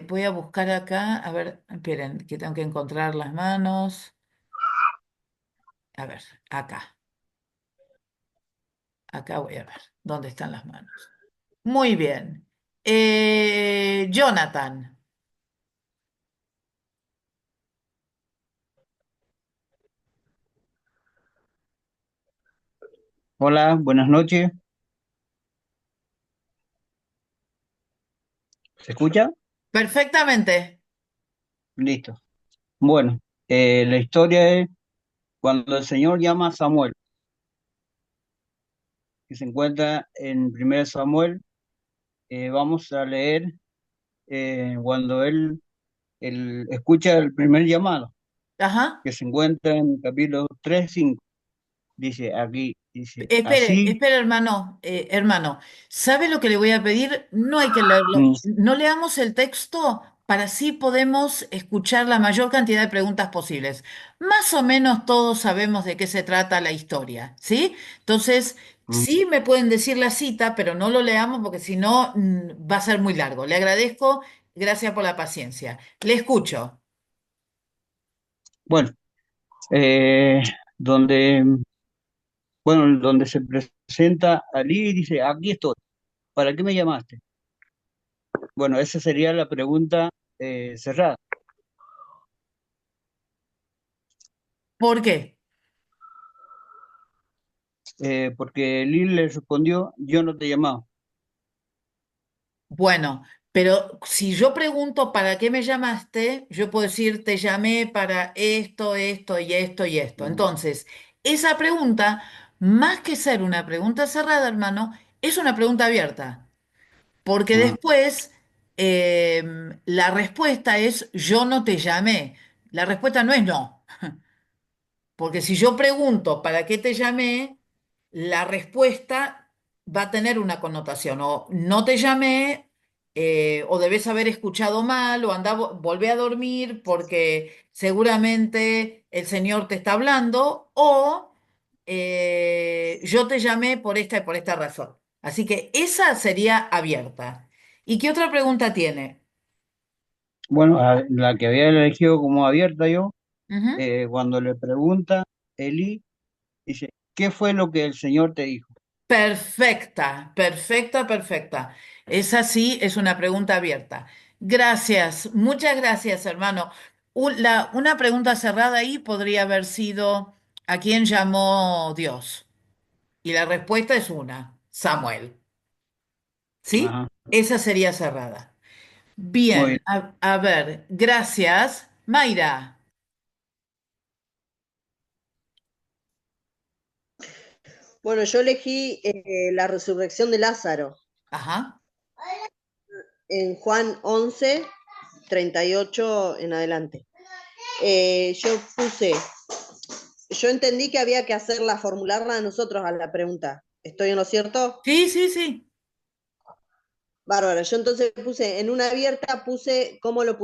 voy a buscar acá, a ver, esperen, que tengo que encontrar las manos. A ver, acá voy a ver, ¿dónde están las manos? Muy bien. Jonathan, Hola, buenas noches. ¿Se escucha? perfectamente. Listo. Bueno, la historia es cuando el Señor llama a Samuel, que se encuentra en 1 Samuel. vamos a leer cuando él escucha el primer llamado, Ajá. que se encuentra en el capítulo 3:5. Dice aquí, dice, Espere, así, espere, hermano, hermano. ¿Sabe lo que le voy a pedir? No hay que leerlo. mm, No leamos el texto para así podemos escuchar la mayor cantidad de preguntas posibles. Más o menos todos sabemos de qué se trata la historia, ¿sí? Entonces, mm, sí me pueden decir la cita, pero no lo leamos porque si no, va a ser muy largo. Le agradezco, gracias por la paciencia. Le escucho. bueno, eh, donde, donde se presenta Ali y dice, aquí estoy, ¿para qué me llamaste? Bueno, esa sería la pregunta cerrada, ¿Por qué? porque Ali le respondió, yo no te llamaba. Bueno, pero si yo pregunto para qué me llamaste, yo puedo decir te llamé para esto, esto y esto y esto. Mm, Entonces, esa pregunta, más que ser una pregunta cerrada, hermano, es una pregunta abierta, porque ah, después la respuesta es yo no te llamé. La respuesta no es no. Porque si yo pregunto para qué te llamé, la respuesta va a tener una connotación. O no te llamé, o debes haber escuchado mal, o anda, volvé a dormir porque seguramente el Señor te está hablando, o yo te llamé por esta y por esta razón. Así que esa sería abierta. ¿Y qué otra pregunta tiene? Bueno, la que había elegido como abierta yo, Ujú. cuando le pregunta Eli, dice, ¿qué fue lo que el Señor te dijo? Perfecta, perfecta, perfecta. Esa sí es una pregunta abierta. Gracias, muchas gracias, hermano. Una pregunta cerrada ahí podría haber sido, ¿a quién llamó Dios? Y la respuesta es una, Samuel. ¿Sí? Ajá, Esa sería cerrada. muy Bien, bien. a ver, gracias. Mayra. Bueno, yo elegí la resurrección de Lázaro Ajá. en Juan 11:38 en adelante. Yo entendí que había que hacerla, formularla nosotros a la pregunta. ¿Estoy en lo cierto? Sí, sí, sí. Bárbara, yo entonces puse en una abierta, puse cómo lo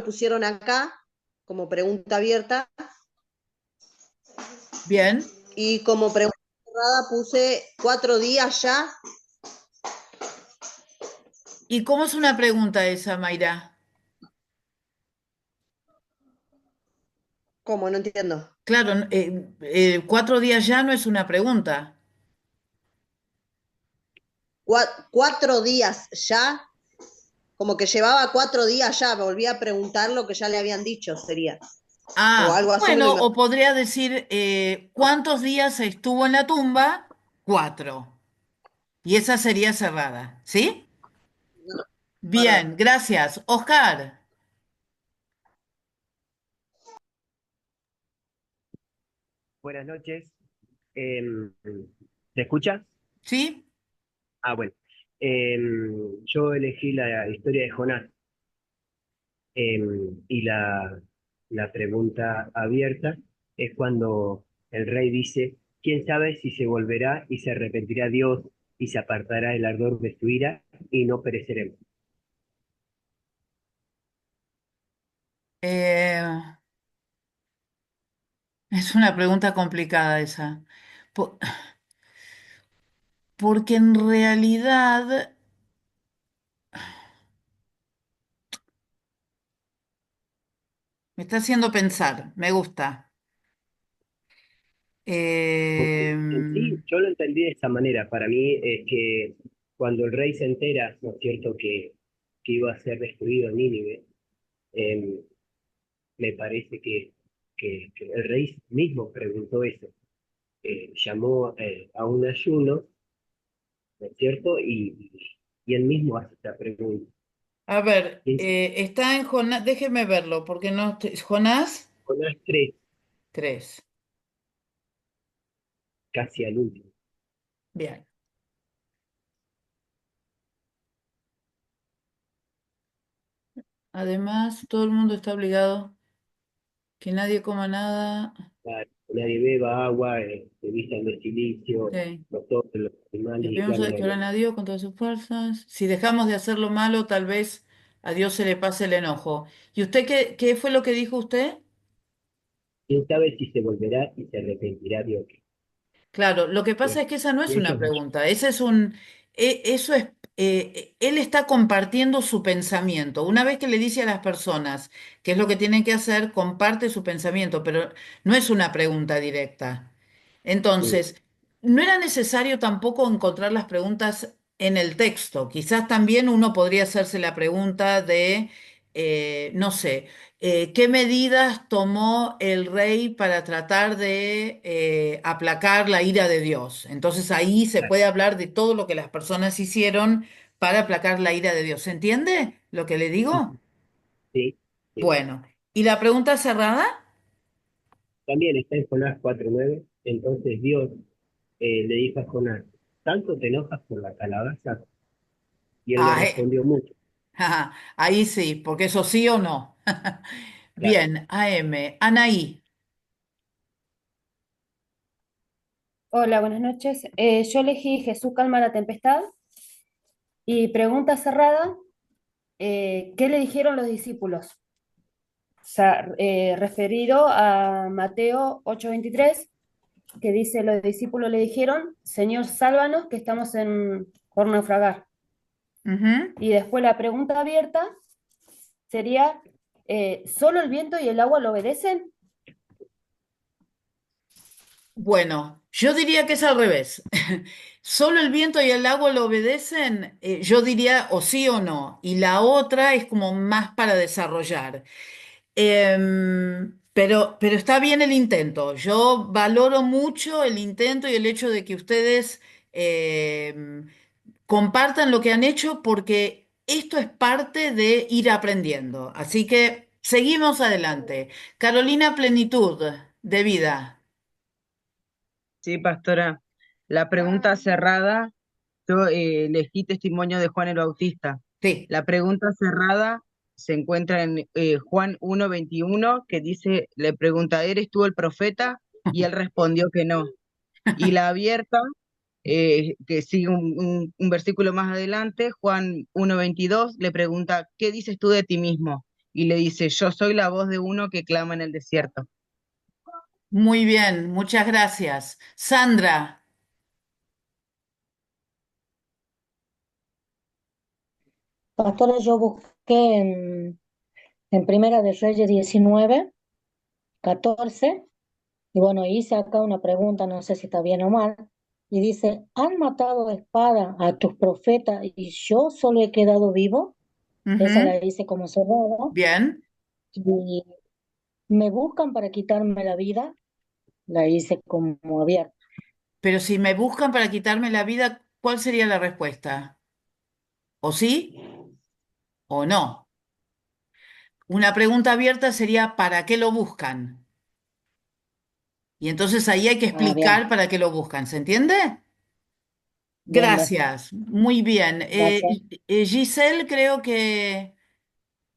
pusieron acá, como pregunta abierta, Bien. y como pregunta cerrada puse 4 días ya. ¿Y cómo es una pregunta esa, Mayra? ¿Cómo? No entiendo. Claro, 4 días ya no es una pregunta. 4 días ya, como que llevaba 4 días ya, me volví a preguntar lo que ya le habían dicho, sería. O Ah, algo así me lo bueno, imagino. o podría decir, ¿cuántos días estuvo en la tumba? 4. Y esa sería cerrada, ¿sí? Bárbaro. Bien, gracias. Oscar, Buenas noches. ¿Se escucha? ¿sí? Bueno. Yo elegí la historia de Jonás y la pregunta abierta es cuando el rey dice, ¿quién sabe si se volverá y se arrepentirá Dios y se apartará el ardor de su ira y no pereceremos? Eh, es una pregunta complicada esa. Po- Porque en realidad me está haciendo pensar, me gusta. Porque Eh, en sí, yo lo entendí de esta manera. Para mí es que cuando el rey se entera, ¿no es cierto?, que iba a ser destruido Nínive, em, me parece que el rey mismo preguntó eso. Llamó a un ayuno, ¿no es cierto? Y él mismo hace esta pregunta. a ver, ¿Quién sabe? está en Jonás, déjeme verlo, porque no, Jonás Jonás 3, 3. casi al último. Bien. Además, todo el mundo está obligado, que nadie coma nada. Claro, nadie beba agua, se vistan de silicio, Sí. los animales y Debemos carne de declarar a Dios con todas sus fuerzas. Si dejamos de hacer lo malo, tal vez a Dios se le pase el enojo. ¿Y usted qué fue lo que dijo usted? ¿Quién sabe si se volverá y se arrepentirá Dios? Claro, lo que pasa Eh, es que esa no es Eso una es pregunta, ese es eso es, él está compartiendo su pensamiento. Una vez que le dice a las personas qué es lo que tienen que hacer, comparte su pensamiento, pero no es una pregunta directa. mm, Entonces, no era necesario tampoco encontrar las preguntas en el texto. Quizás también uno podría hacerse la pregunta de, no sé, ¿qué medidas tomó el rey para tratar de aplacar la ira de Dios? Entonces ahí se claro, puede hablar de todo lo que las personas hicieron para aplacar la ira de Dios. ¿Se entiende lo que le digo? sí, sí. Bueno, ¿y la pregunta cerrada? También está en Jonás 4:9. Entonces Dios le dijo a Jonás, ¿tanto te enojas por la calabaza? Y él le Ah, respondió mucho. ajá, ahí sí, porque eso sí o no. Claro. Bien, AM. Anaí. Hola, buenas noches. Yo elegí Jesús calma la tempestad y pregunta cerrada, ¿qué le dijeron los discípulos? O sea, referido a Mateo 8:23, que dice, los discípulos le dijeron, Señor, sálvanos, que estamos por naufragar. Ujú. Y después la pregunta abierta sería, ¿solo el viento y el agua lo obedecen? Bueno, yo diría que es al revés. Solo el viento y el agua lo obedecen, yo diría o sí o no. Y la otra es como más para desarrollar. Pero está bien el intento. Yo valoro mucho el intento y el hecho de que ustedes compartan lo que han hecho porque esto es parte de ir aprendiendo. Así que seguimos adelante. Carolina, plenitud de vida. Sí, pastora. La pregunta cerrada, yo elegí testimonio de Juan el Bautista. Sí. La pregunta cerrada se encuentra en Juan 1:21, que dice, le pregunta, ¿eres tú el profeta? Y él respondió que no. Y la abierta, que sigue un versículo más adelante, Juan 1:22, le pregunta, ¿qué dices tú de ti mismo? Y le dice, yo soy la voz de uno que clama en el desierto. Muy bien, muchas gracias. Sandra. Pastora, yo busqué en Primera de Reyes 19:14, y bueno, hice acá una pregunta, no sé si está bien o mal, y dice, ¿han matado a espada a tus profetas y yo solo he quedado vivo? Esa Ujú. la hice como cerrada. Bien, Y me buscan para quitarme la vida, la hice como abierta. pero si me buscan para quitarme la vida, ¿cuál sería la respuesta? ¿O sí o no? Una pregunta abierta sería ¿para qué lo buscan? Y entonces ahí hay que Ah, bien, explicar para qué lo buscan, ¿se entiende? bien, bien. Gracias, muy bien. Gracias. Giselle, creo que...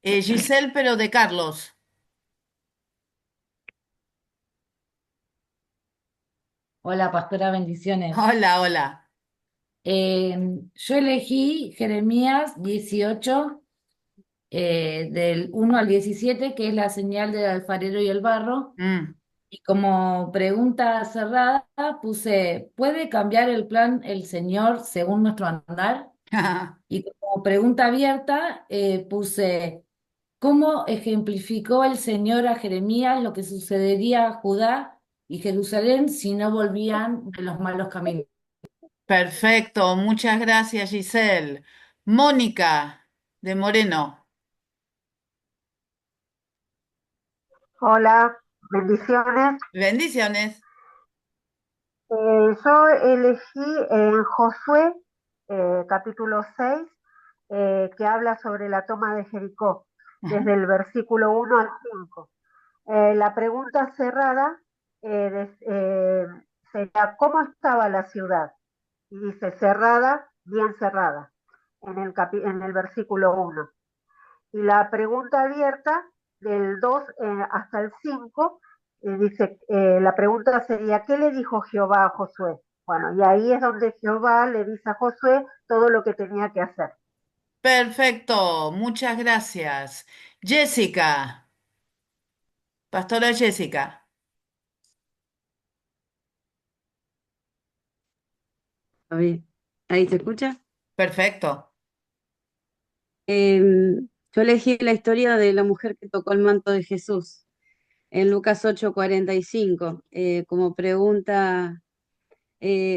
Giselle, pero de Carlos. Hola, pastora, bendiciones. Hola, hola. Eh, yo elegí Jeremías 18, del 1 al 17, que es la señal del alfarero y el barro. Mm. Y como pregunta cerrada, puse, ¿puede cambiar el plan el Señor según nuestro andar? Y como pregunta abierta, puse, ¿cómo ejemplificó el Señor a Jeremías lo que sucedería a Judá y Jerusalén si no volvían de los malos caminos? Perfecto, muchas gracias, Giselle. Mónica de Moreno. Hola, bendiciones. Bendiciones. Yo elegí en Josué, capítulo 6, que habla sobre la toma de Jericó, Ajá. desde el versículo 1 al 5. La pregunta cerrada sería, ¿cómo estaba la ciudad? Y dice, cerrada, bien cerrada, en el versículo 1. Y la pregunta abierta del 2 hasta el 5 dice, la pregunta sería, ¿qué le dijo Jehová a Josué? Bueno, y ahí es donde Jehová le dice a Josué todo lo que tenía que hacer. Perfecto, muchas gracias. Jessica, Pastora Jessica. A ver, ¿ahí se escucha? Perfecto. Yo elegí la historia de la mujer que tocó el manto de Jesús en Lucas 8:45, como pregunta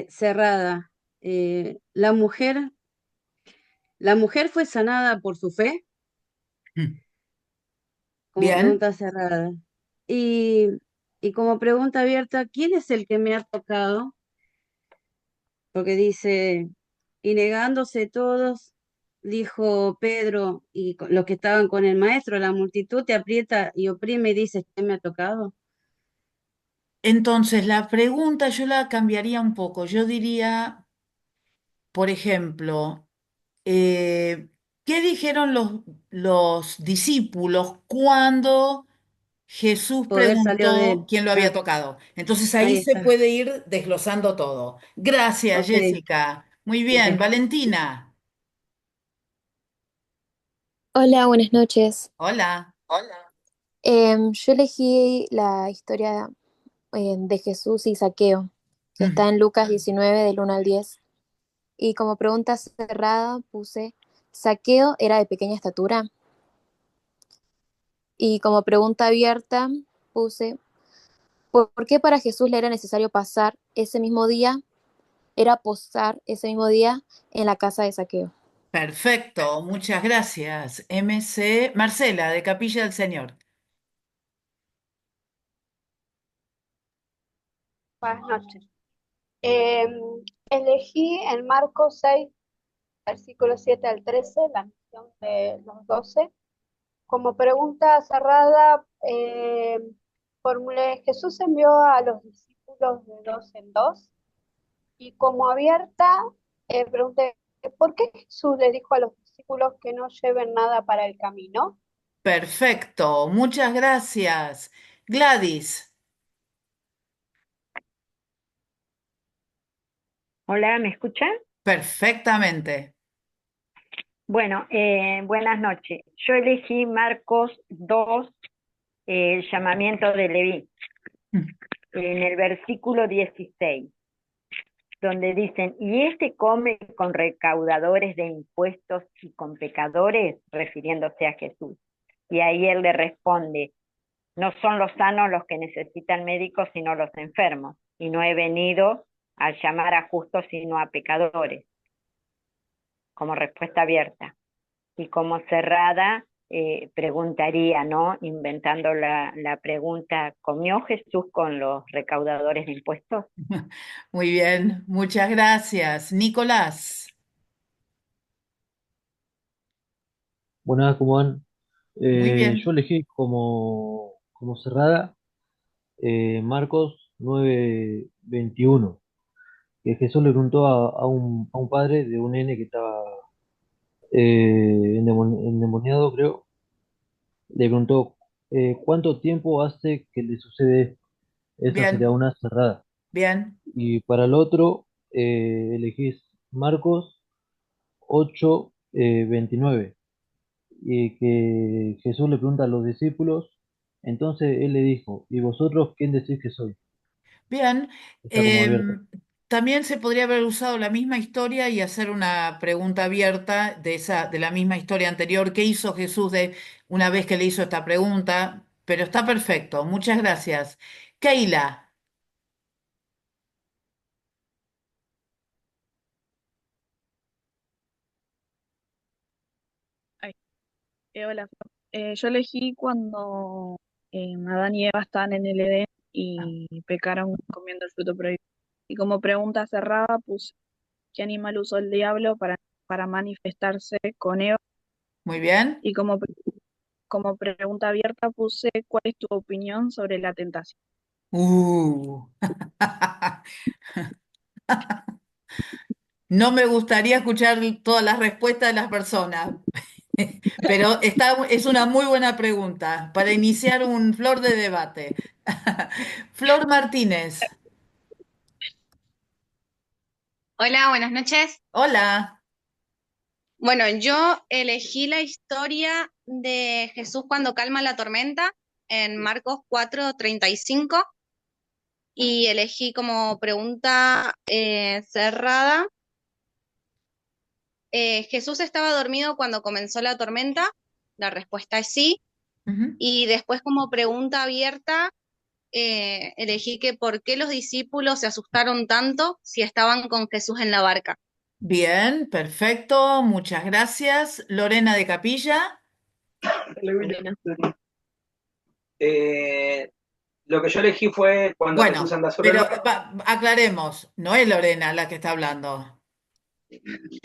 cerrada. ¿La mujer fue sanada por su fe? Como Bien. pregunta cerrada. Y, y como pregunta abierta, ¿quién es el que me ha tocado? Porque dice, y negándose todos, dijo Pedro y los que estaban con el maestro, la multitud te aprieta y oprime y dice, ¿quién me ha tocado? Entonces, la pregunta yo la cambiaría un poco. Yo diría, por ejemplo, ¿qué dijeron los discípulos cuando Jesús Poder salió de preguntó él. quién lo había Ah, tocado? Entonces ahí ahí se está. puede ir desglosando todo. Gracias, Ok, Jessica. Muy bien, ok. Valentina. Hola, buenas noches. Hola. Yo elegí la historia de Jesús y Saqueo, que está en Lucas 19 del 1 al 10. Y como pregunta cerrada puse, ¿Saqueo era de pequeña estatura? Y como pregunta abierta puse, ¿por qué para Jesús le era necesario pasar ese mismo día, era posar ese mismo día en la casa de Saqueo? Perfecto, muchas gracias. MC Marcela, de Capilla del Señor. Buenas noches. Eh, Elegí en Marcos 6, versículos 7 al 13, la misión de los 12. Como pregunta cerrada, formulé, Jesús envió a los discípulos de dos en dos. Y como abierta, pregunté, ¿por qué Jesús le dijo a los discípulos que no lleven nada para el camino? Perfecto, muchas gracias. Gladys, Hola, ¿me escuchan? perfectamente. Bueno, buenas noches. Yo elegí Marcos 2, el llamamiento de Leví, en el versículo 16, donde dicen, y este come con recaudadores de impuestos y con pecadores, refiriéndose a Jesús. Y ahí él le responde, no son los sanos los que necesitan médicos, sino los enfermos. Y no he venido a llamar a justos, sino a pecadores, como respuesta abierta. Y como cerrada, preguntaría, ¿no? Inventando la pregunta, ¿comió Jesús con los recaudadores de impuestos? Muy bien, muchas gracias. Nicolás, Buenas, ¿cómo van? muy Yo bien. elegí como cerrada Marcos 9:21, que Jesús le preguntó a un padre de un nene que estaba endemoniado, creo, le preguntó, ¿cuánto tiempo hace que le sucede esto? Esa sería Bien, una cerrada. bien. Y para el otro, elegís Marcos 8:29, y que Jesús le pregunta a los discípulos, entonces él le dijo, ¿y vosotros quién decís que soy? Bien, Está como abierta. también se podría haber usado la misma historia y hacer una pregunta abierta de la misma historia anterior. ¿Qué hizo Jesús una vez que le hizo esta pregunta? Pero está perfecto. Muchas gracias. Keila, Ay, hola. Yo elegí cuando Adán y Eva estaban en el Edén y pecaron comiendo el fruto prohibido. Y como pregunta cerrada puse, ¿qué animal usó el diablo para manifestarse con Eva? muy bien. Y como pregunta abierta puse, ¿cuál es tu opinión sobre la tentación? Uh. No me gustaría escuchar todas las respuestas de las personas. Pero es una muy buena pregunta para iniciar un flor de debate. Flor Martínez, Hola, buenas noches. hola. Bueno, yo elegí la historia de Jesús cuando calma la tormenta en Marcos 4:35 y elegí como pregunta cerrada. ¿Jesús estaba dormido cuando comenzó la tormenta? La respuesta es sí. Ujú. Y después como pregunta abierta, elegí que por qué los discípulos se asustaron tanto si estaban con Jesús en la barca. Bien, perfecto, muchas gracias. Lorena de Capilla. Eh, lo que yo elegí fue cuando Jesús Bueno, anda sobre el pero mar. aclaremos, no es Lorena la que está hablando.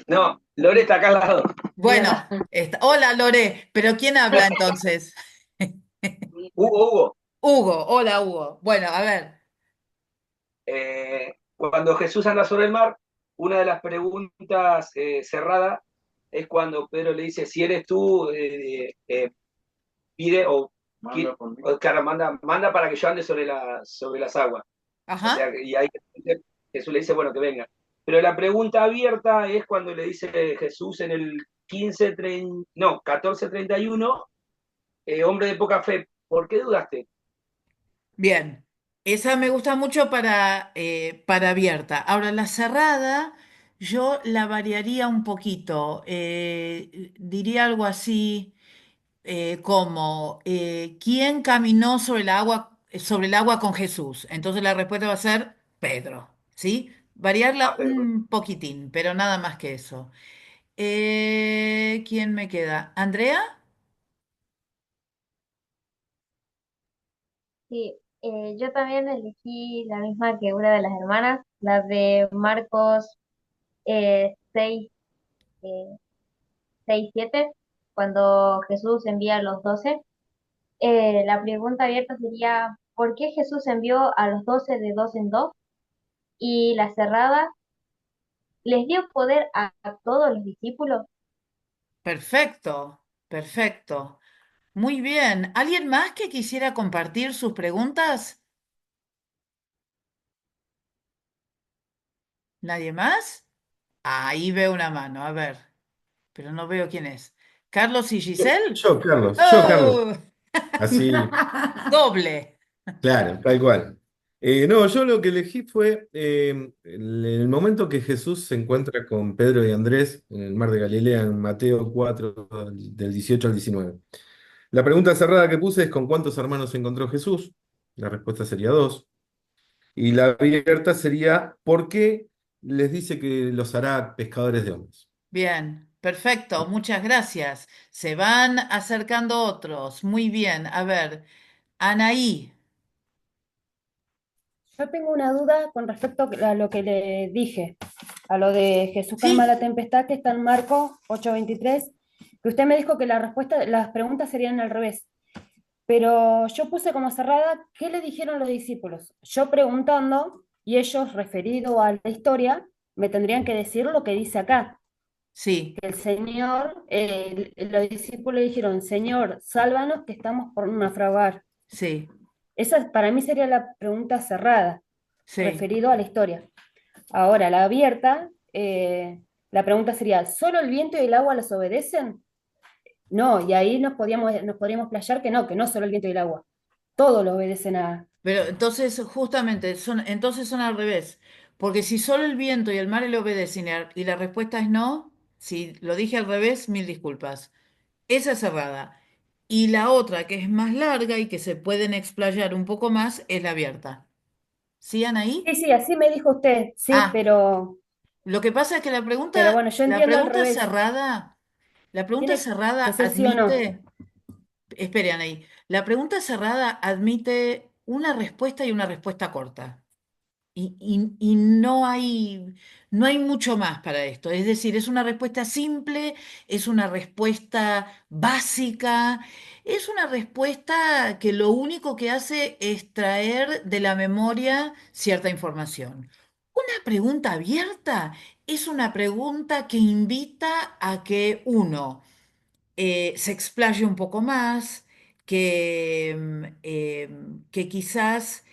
No, Lore está acá al lado. Bueno, hola Lore, pero ¿quién habla entonces? Hugo. Hugo, hola Hugo. Bueno, a ver, Cuando Jesús anda sobre el mar, una de las preguntas cerradas es cuando Pedro le dice, si eres tú, pide claro, manda para que yo ande sobre las aguas. O ajá, sea, y ahí Jesús le dice, bueno, que venga. Pero la pregunta abierta es cuando le dice Jesús en el 14:31, hombre de poca fe, ¿por qué dudaste? bien. Esa me gusta mucho para abierta. Ahora, la cerrada, yo la variaría un poquito. Diría algo así. Como ¿quién caminó sobre el agua con Jesús? Entonces la respuesta va a ser Pedro, ¿sí? Variarla un poquitín, pero nada más que eso. ¿Quién me queda? ¿Andrea? Sí, yo también elegí la misma que una de las hermanas, la de Marcos 6, eh, 6, 7, cuando Jesús envía a los 12. La pregunta abierta sería, ¿por qué Jesús envió a los 12 de dos en dos? Y la cerrada, ¿les dio poder a todos los discípulos? Perfecto, perfecto. Muy bien. ¿Alguien más que quisiera compartir sus preguntas? ¿Nadie más? Ahí veo una mano, a ver, pero no veo quién es. ¿Carlos y Giselle? Carlos. ¡Oh! Así, Doble. claro, tal cual. No, yo lo que elegí fue el momento que Jesús se encuentra con Pedro y Andrés en el mar de Galilea, en Mateo 4, del 18 al 19. La pregunta cerrada que puse es ¿con cuántos hermanos se encontró Jesús? La respuesta sería dos. Y la abierta sería ¿por qué les dice que los hará pescadores de hombres? Bien, perfecto, muchas gracias. Se van acercando otros. Muy bien, a ver, Anaí. Yo tengo una duda con respecto a lo que le dije, a lo de Jesús calma Sí, la tempestad, que está en Marcos 8:23, que usted me dijo que la respuesta, las preguntas serían al revés. Pero yo puse como cerrada, ¿qué le dijeron los discípulos? Yo preguntando y ellos, referido a la historia, me tendrían que decir lo que dice acá. sí, Que el Señor, los discípulos dijeron, Señor, sálvanos que estamos por naufragar. sí, Esa para mí sería la pregunta cerrada, sí. referido a la historia. Ahora, la abierta, la pregunta sería, ¿solo el viento y el agua les obedecen? No, y ahí nos podríamos playar que no solo el viento y el agua. Todos lo obedecen a... Pero entonces, justamente, entonces son al revés. Porque si solo el viento y el mar le obedecen y la respuesta es no, si lo dije al revés, mil disculpas. Esa es cerrada. Y la otra, que es más larga y que se pueden explayar un poco más, es la abierta. ¿Sí, Anaí? Sí, sí, así me dijo usted, sí, Ah, lo que pasa es que pero bueno, yo la entiendo al pregunta revés. cerrada, la pregunta Tiene cerrada que ser sí o no. esperen ahí, la pregunta cerrada admite una respuesta y una respuesta corta. Y no hay mucho más para esto. Es decir, es una respuesta simple, es una respuesta básica, es una respuesta que lo único que hace es traer de la memoria cierta información. Una pregunta abierta es una pregunta que invita a que uno se explaye un poco más, que quizás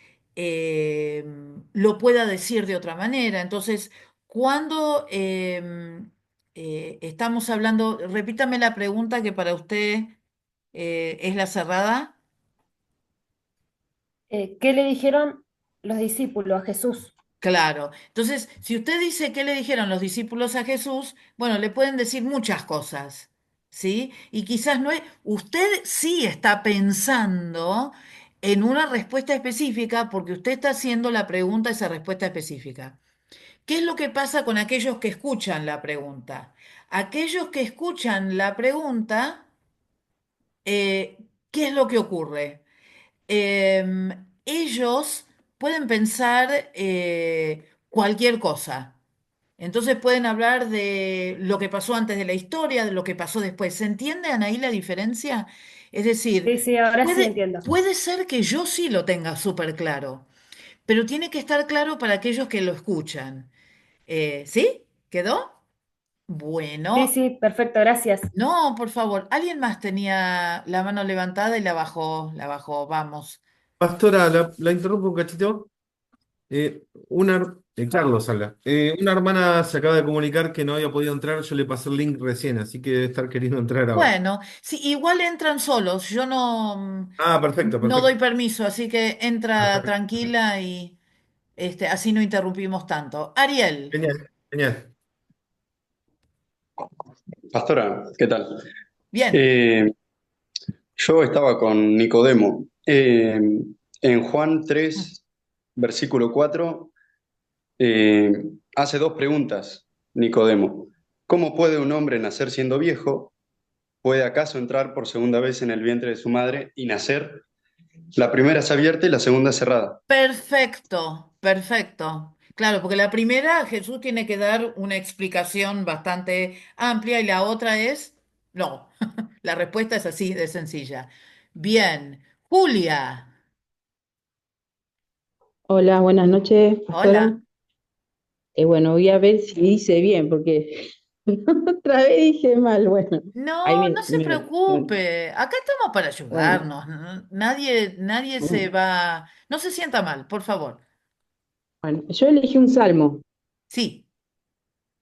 lo pueda decir de otra manera. Entonces, cuando estamos hablando, repítame la pregunta que para usted es la cerrada. ¿Qué le dijeron los discípulos a Jesús? Claro. Entonces, si usted dice qué le dijeron los discípulos a Jesús, bueno, le pueden decir muchas cosas, ¿sí? Y quizás no es, usted sí está pensando en una respuesta específica porque usted está haciendo la pregunta, esa respuesta específica. ¿Qué es lo que pasa con aquellos que escuchan la pregunta? Aquellos que escuchan la pregunta, ¿qué es lo que ocurre? Ellos pueden pensar cualquier cosa. Entonces pueden hablar de lo que pasó antes de la historia, de lo que pasó después. ¿Se entiende, Anaí, la diferencia? Es decir, Sí, sí, ahora sí entiendo. puede ser que yo sí lo tenga súper claro, pero tiene que estar claro para aquellos que lo escuchan. ¿Sí? ¿Quedó? Sí, Bueno, sí, perfecto, gracias. no, por favor. ¿Alguien más tenía la mano levantada y la bajó? La bajó, vamos. Pastora, la interrumpo un cachito. Carlos habla. Una hermana se acaba de comunicar que no había podido entrar. Yo le pasé el link recién, así que debe estar queriendo entrar ahora. Bueno, sí, igual entran solos. Yo no, Ah, perfecto, no doy perfecto. permiso, así que entra Perfecto. tranquila y así no interrumpimos tanto. Ariel, Genial, genial. Pastora, ¿qué tal? bien. Eh, yo estaba con Nicodemo. En Juan 3, versículo 4, eh, hace dos preguntas, Nicodemo. ¿Cómo puede un hombre nacer siendo viejo? ¿Puede acaso entrar por segunda vez en el vientre de su madre y nacer? La primera es abierta y la segunda es cerrada. Perfecto, perfecto. Claro, porque la primera, Jesús tiene que dar una explicación bastante amplia y la otra es, no, la respuesta es así de sencilla. Bien, Julia, Hola, buenas noches, pastora. hola. Bueno, voy a ver si hice bien, porque otra vez dije mal. Bueno, ahí No, no se preocupe. Acá estamos para bueno, ayudarnos. Nadie se bueno, va. No se sienta mal, por favor. bueno. Yo elegí un salmo. Sí,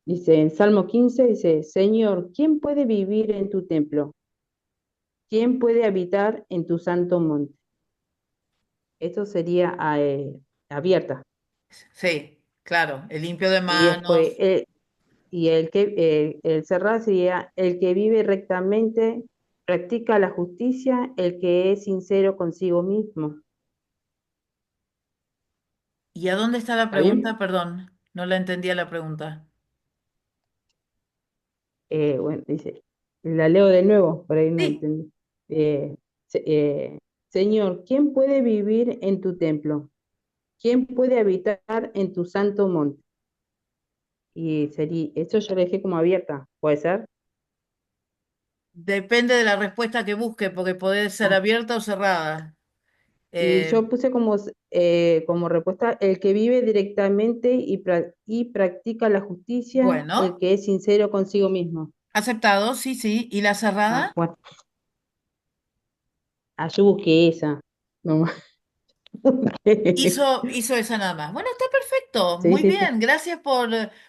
Dice, en Salmo 15, dice, Señor, ¿quién puede vivir en tu templo? ¿Quién puede habitar en tu santo monte? Esto sería abierta. sí, claro. El limpio de Y después, manos. el cerrado sería el que vive rectamente, practica la justicia, el que es sincero consigo mismo. ¿Y a dónde está la ¿Está bien? pregunta? Perdón, no la entendía la pregunta. Bueno, dice, la leo de nuevo, por ahí no Sí, entendí. Eh, se- eh, Señor, ¿quién puede vivir en tu templo? ¿Quién puede habitar en tu santo monte? Y sería, esto yo lo dejé como abierta, ¿puede ser? depende de la respuesta que busque, porque puede ser Ah, abierta o cerrada. y Eh, yo puse como respuesta el que vive directamente y practica la justicia, el bueno, que es sincero consigo mismo. aceptado, sí, sí. ¿Y la Ah, cerrada? bueno, yo busqué esa. No, Hizo esa nada más. Bueno, está perfecto. sí, Muy sí, sí. bien. Gracias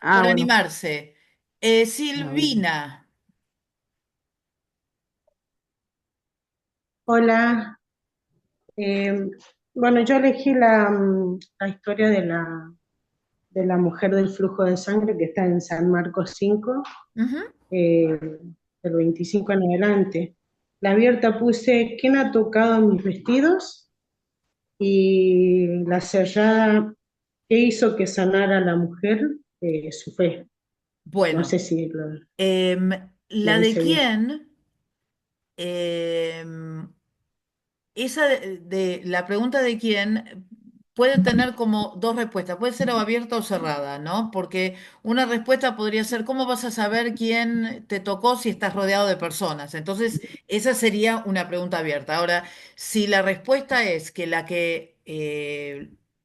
Ah, por bueno. animarse. Ah, bueno. Silvina. Hola, bueno, yo elegí la historia de la mujer del flujo de sangre que está en San Marcos 5, Ujú. eh, del 25 en adelante. La abierta puse, ¿quién ha tocado mis vestidos? Y la cerrada, ¿qué hizo que sanara a la mujer? Su fe. No sé Bueno, si em, lo la de hice bien. quién, em, esa de la pregunta de quién puede tener como dos respuestas. Puede ser o abierta o cerrada, ¿no? Porque una respuesta podría ser, ¿cómo vas a saber quién te tocó si estás rodeado de personas? Entonces, esa sería una pregunta abierta. Ahora, si la respuesta es que la que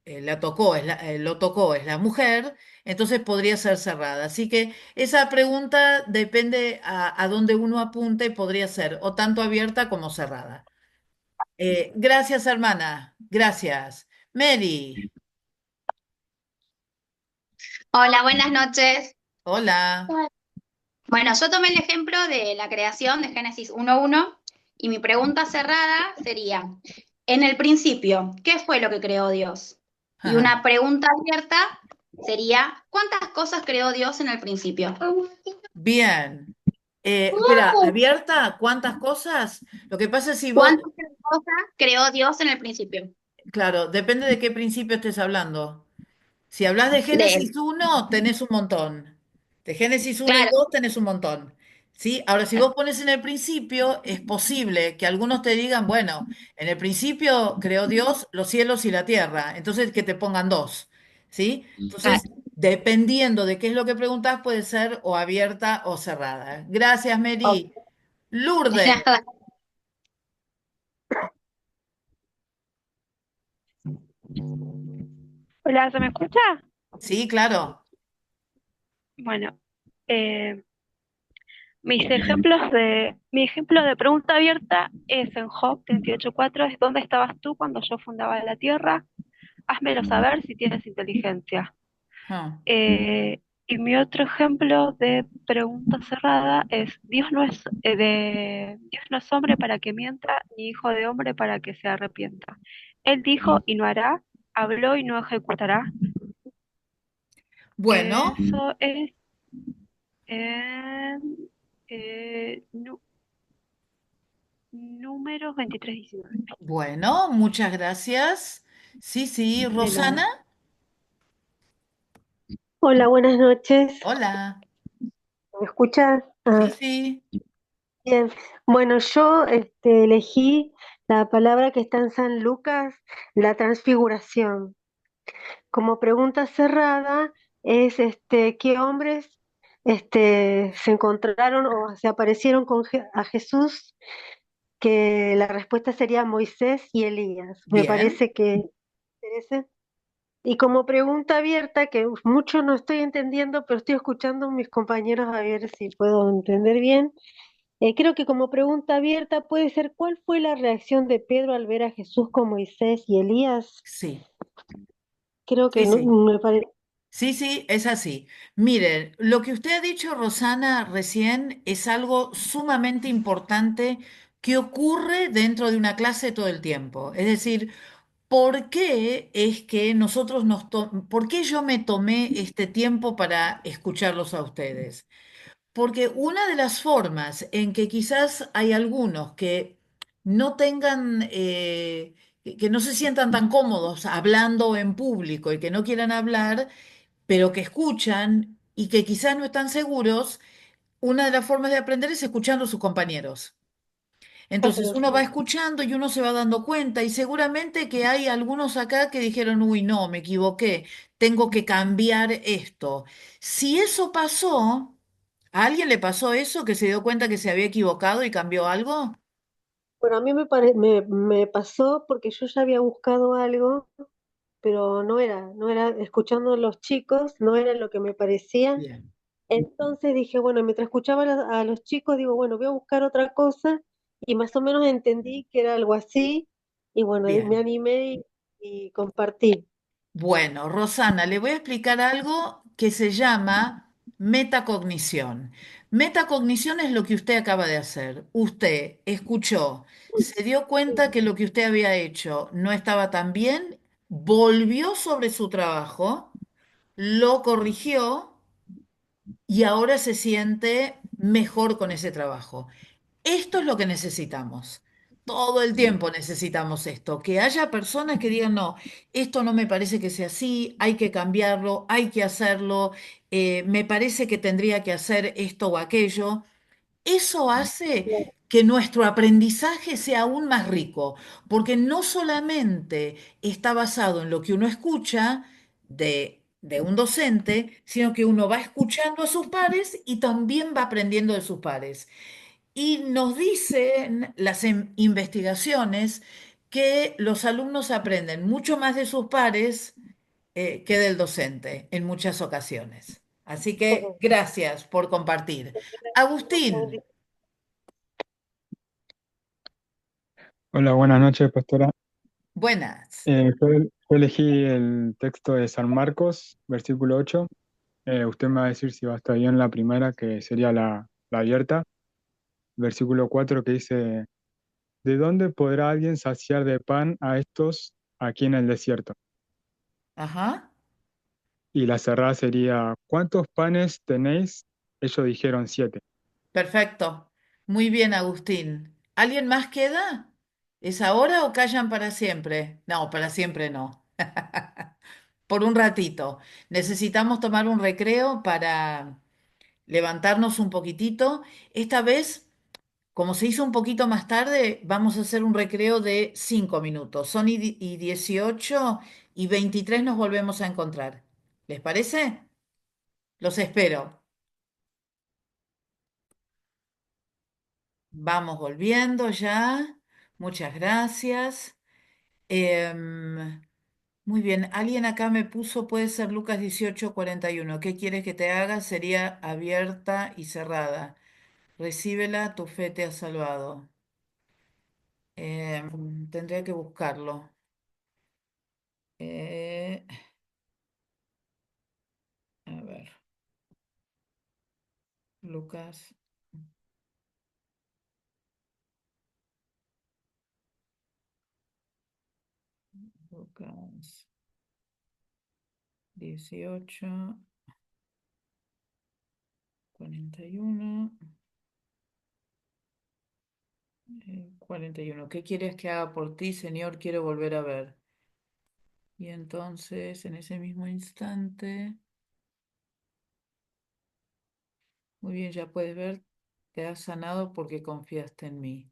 lo tocó, es la mujer, entonces podría ser cerrada. Así que esa pregunta depende a dónde uno apunte, podría ser o tanto abierta como cerrada. Gracias, hermana. Gracias. Mary, Hola, buenas noches. hola. Bueno, yo tomé el ejemplo de la creación de Génesis 1:1 y mi pregunta cerrada sería, en el principio, ¿qué fue lo que creó Dios? Y una pregunta abierta sería, ¿cuántas cosas creó Dios en el principio? Bien. Espera, abierta, ¿cuántas cosas? Lo que pasa es si vos, ¿Cuántas cosas creó Dios en el principio? claro, depende de qué principio estés hablando. Si hablas de De él. Génesis 1 tenés un montón. De Génesis 1 y Claro, 2 tenés un montón. ¿Sí? Ahora, si vos pones en el principio, es posible que algunos te digan, bueno, en el principio creó Dios los cielos y la tierra, entonces que te pongan dos. ¿Sí? Entonces, dependiendo de qué es lo que preguntás, puede ser o abierta o cerrada. Gracias, Mary. Lourdes. Hola, ¿se me escucha? Sí, claro. Bueno, eh, mi ejemplo de pregunta abierta es en Job 38:4, es ¿dónde estabas tú cuando yo fundaba la tierra? Házmelo saber si tienes inteligencia. Ah, Y mi otro ejemplo de pregunta cerrada es Dios no es hombre para que mienta, ni hijo de hombre para que se arrepienta. Él dijo y no hará, habló y no ejecutará. bueno, Eso es en números 23:19. bueno, muchas gracias. Sí, sí, De nada. Rosana. Hola, buenas noches. Hola. ¿Me escuchas? Sí, Ah, sí. bien. Bueno, yo elegí la palabra que está en San Lucas, la transfiguración. Como pregunta cerrada es qué hombres se encontraron o se aparecieron a Jesús, que la respuesta sería Moisés y Elías. Me Bien. parece que interesa. Y como pregunta abierta, que mucho no estoy entendiendo, pero estoy escuchando a mis compañeros a ver si puedo entender bien. Creo que como pregunta abierta puede ser, ¿cuál fue la reacción de Pedro al ver a Jesús con Moisés y Elías? Sí, Creo que sí, no, sí. me parece. Sí, sí, es así. Miren, lo que usted ha dicho, Rosana, recién es algo sumamente importante que ocurre dentro de una clase todo el tiempo. Es decir, ¿por qué es que por qué yo me tomé este tiempo para escucharlos a ustedes? Porque una de las formas en que quizás hay algunos que no tengan, que no se sientan tan cómodos hablando en público y que no quieran hablar, pero que escuchan y que quizás no están seguros, una de las formas de aprender es escuchando a sus compañeros. Entonces uno va escuchando y uno se va dando cuenta y seguramente que hay algunos acá que dijeron, uy, no, me equivoqué, tengo que cambiar esto. Si eso pasó, ¿a alguien le pasó eso, que se dio cuenta que se había equivocado y cambió algo? Bueno, a mí me pasó porque yo ya había buscado algo, pero no era, escuchando a los chicos, no era lo que me parecía. Bien. Entonces dije, bueno, mientras escuchaba a los chicos, digo, bueno, voy a buscar otra cosa y más o menos entendí que era algo así y bueno, me Bien. animé y compartí. Bueno, Rosana, le voy a explicar algo que se llama metacognición. Metacognición es lo que usted acaba de hacer. Usted escuchó, se dio cuenta que lo que usted había hecho no estaba tan bien, volvió sobre su trabajo, lo corrigió y ahora se siente mejor con ese trabajo. Esto es lo que necesitamos. Todo el tiempo necesitamos esto, que haya personas que digan, no, esto no me parece que sea así, hay que cambiarlo, hay que hacerlo, me parece que tendría que hacer esto o aquello. Eso hace que nuestro aprendizaje sea aún más rico, porque no solamente está basado en lo que uno escucha de un docente, sino que uno va escuchando a sus pares y también va aprendiendo de sus pares. Y nos dicen las investigaciones que los alumnos aprenden mucho más de sus pares que del docente en muchas ocasiones. Así que gracias por compartir. Agustín, Hola, buenas noches, pastora. buenas. Yo elegí el texto de San Marcos, versículo 8. Usted me va a decir si va a estar bien la primera, que sería la abierta. Versículo 4 que dice, ¿de dónde podrá alguien saciar de pan a estos aquí en el desierto? Ajá, Y la cerrada sería, ¿cuántos panes tenéis? Ellos dijeron 7. perfecto. Muy bien, Agustín. ¿Alguien más queda? ¿Es ahora o callan para siempre? No, para siempre no. Por un ratito. Necesitamos tomar un recreo para levantarnos un poquitito. Esta vez, como se hizo un poquito más tarde, vamos a hacer un recreo de 5 minutos. Son y 18 y 23 nos volvemos a encontrar. ¿Les parece? Los espero. Vamos volviendo ya. Muchas gracias. Em, Muy bien. Alguien acá me puso, puede ser Lucas 18:41. ¿Qué quieres que te haga? Sería abierta y cerrada. Recíbela, tu fe te ha salvado. Tendría que buscarlo. Eh, a ver, Lucas, Lucas 18:41. 41. ¿Qué quieres que haga por ti, Señor? Quiero volver a ver. Y entonces, en ese mismo instante, muy bien, ya puedes ver, te has sanado porque confiaste en mí.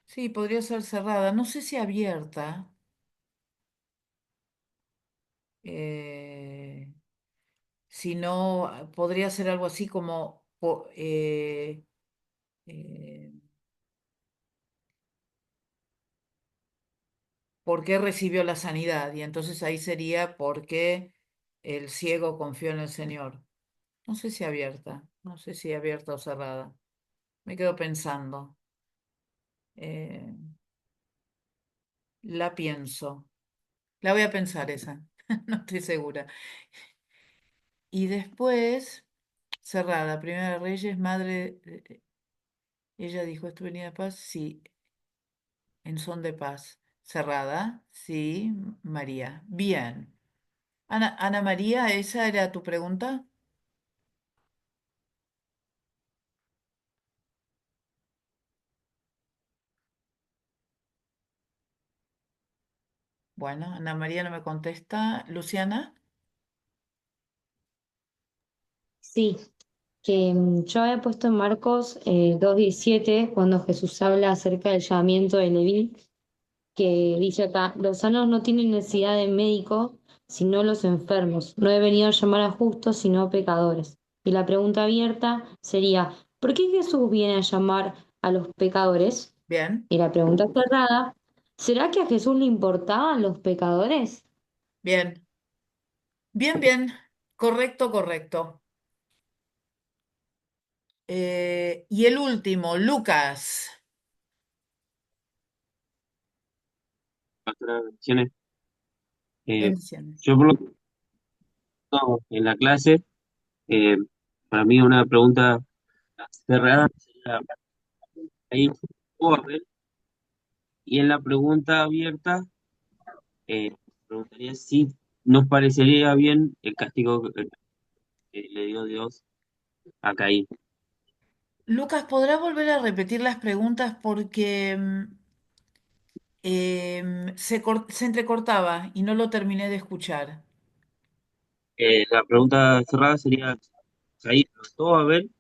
Sí, podría ser cerrada, no sé si abierta. eh, si no, podría ser algo así como, eh, ¿por qué recibió la sanidad? Y entonces ahí sería porque el ciego confió en el Señor. No sé si abierta, no sé si abierta o cerrada. Me quedo pensando. Eh, la pienso. La voy a pensar esa. No estoy segura. Y después, cerrada. Primera de Reyes, madre. Ella dijo, ¿esto venía de paz? Sí, en son de paz. Cerrada. Sí, María. Bien. Ana María, ¿esa era tu pregunta? Bueno, Ana María no me contesta. Luciana. Sí, que yo había puesto en Marcos 2:17 cuando Jesús habla acerca del llamamiento de Leví, que dice acá, los sanos no tienen necesidad de médico, sino los enfermos. No he venido a llamar a justos, sino a pecadores. Y la pregunta abierta sería, ¿por qué Jesús viene a llamar a los pecadores? Bien, Y la pregunta cerrada, ¿será que a Jesús le importaban los pecadores? bien, bien, bien. Correcto, correcto. Y el último, Lucas. Pastora, bendiciones. Bendiciones. Yo por lo que en la clase, eh, para mí una pregunta cerrada sería ahí, ¿puedo ver? Y en la pregunta abierta, preguntaría si nos parecería bien el castigo que le dio Dios a Caín. Lucas, ¿podrás volver a repetir las preguntas porque se entrecortaba y no lo terminé de escuchar? La pregunta cerrada sería, Caín mató a Abel,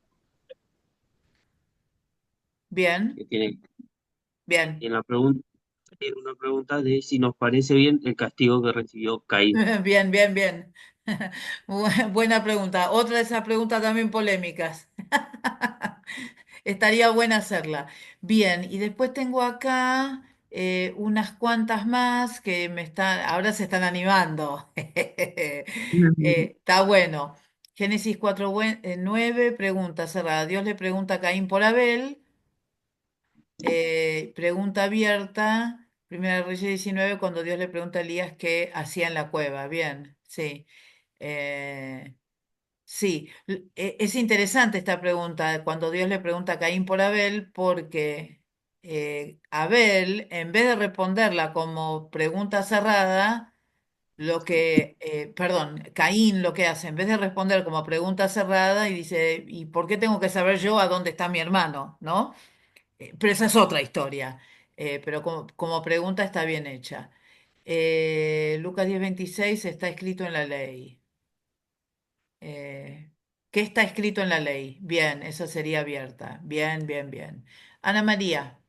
Bien, que tiene, bien, y en la pregunta era una pregunta de si nos parece bien el castigo que recibió Caín. bien, bien, bien. Buena pregunta. Otra de esas preguntas también polémicas. Estaría buena hacerla. Bien, y después tengo acá unas cuantas más que ahora se están animando. Está bueno. Génesis 4:9, pregunta cerrada. Dios le pregunta a Caín por Abel. Pregunta abierta. Primera Reyes 19, cuando Dios le pregunta a Elías qué hacía en la cueva. Bien, sí. Eh, Sí, es interesante esta pregunta, cuando Dios le pregunta a Caín por Abel, porque Abel, en vez de responderla como pregunta cerrada, perdón, Caín lo que hace, en vez de responder como pregunta cerrada, y dice, ¿y por qué tengo que saber yo a dónde está mi hermano? ¿No? Pero esa es otra historia, pero como pregunta está bien hecha. Lucas 10:26 está escrito en la ley. ¿Qué está escrito en la ley? Bien, esa sería abierta. Bien, bien, bien. Ana María,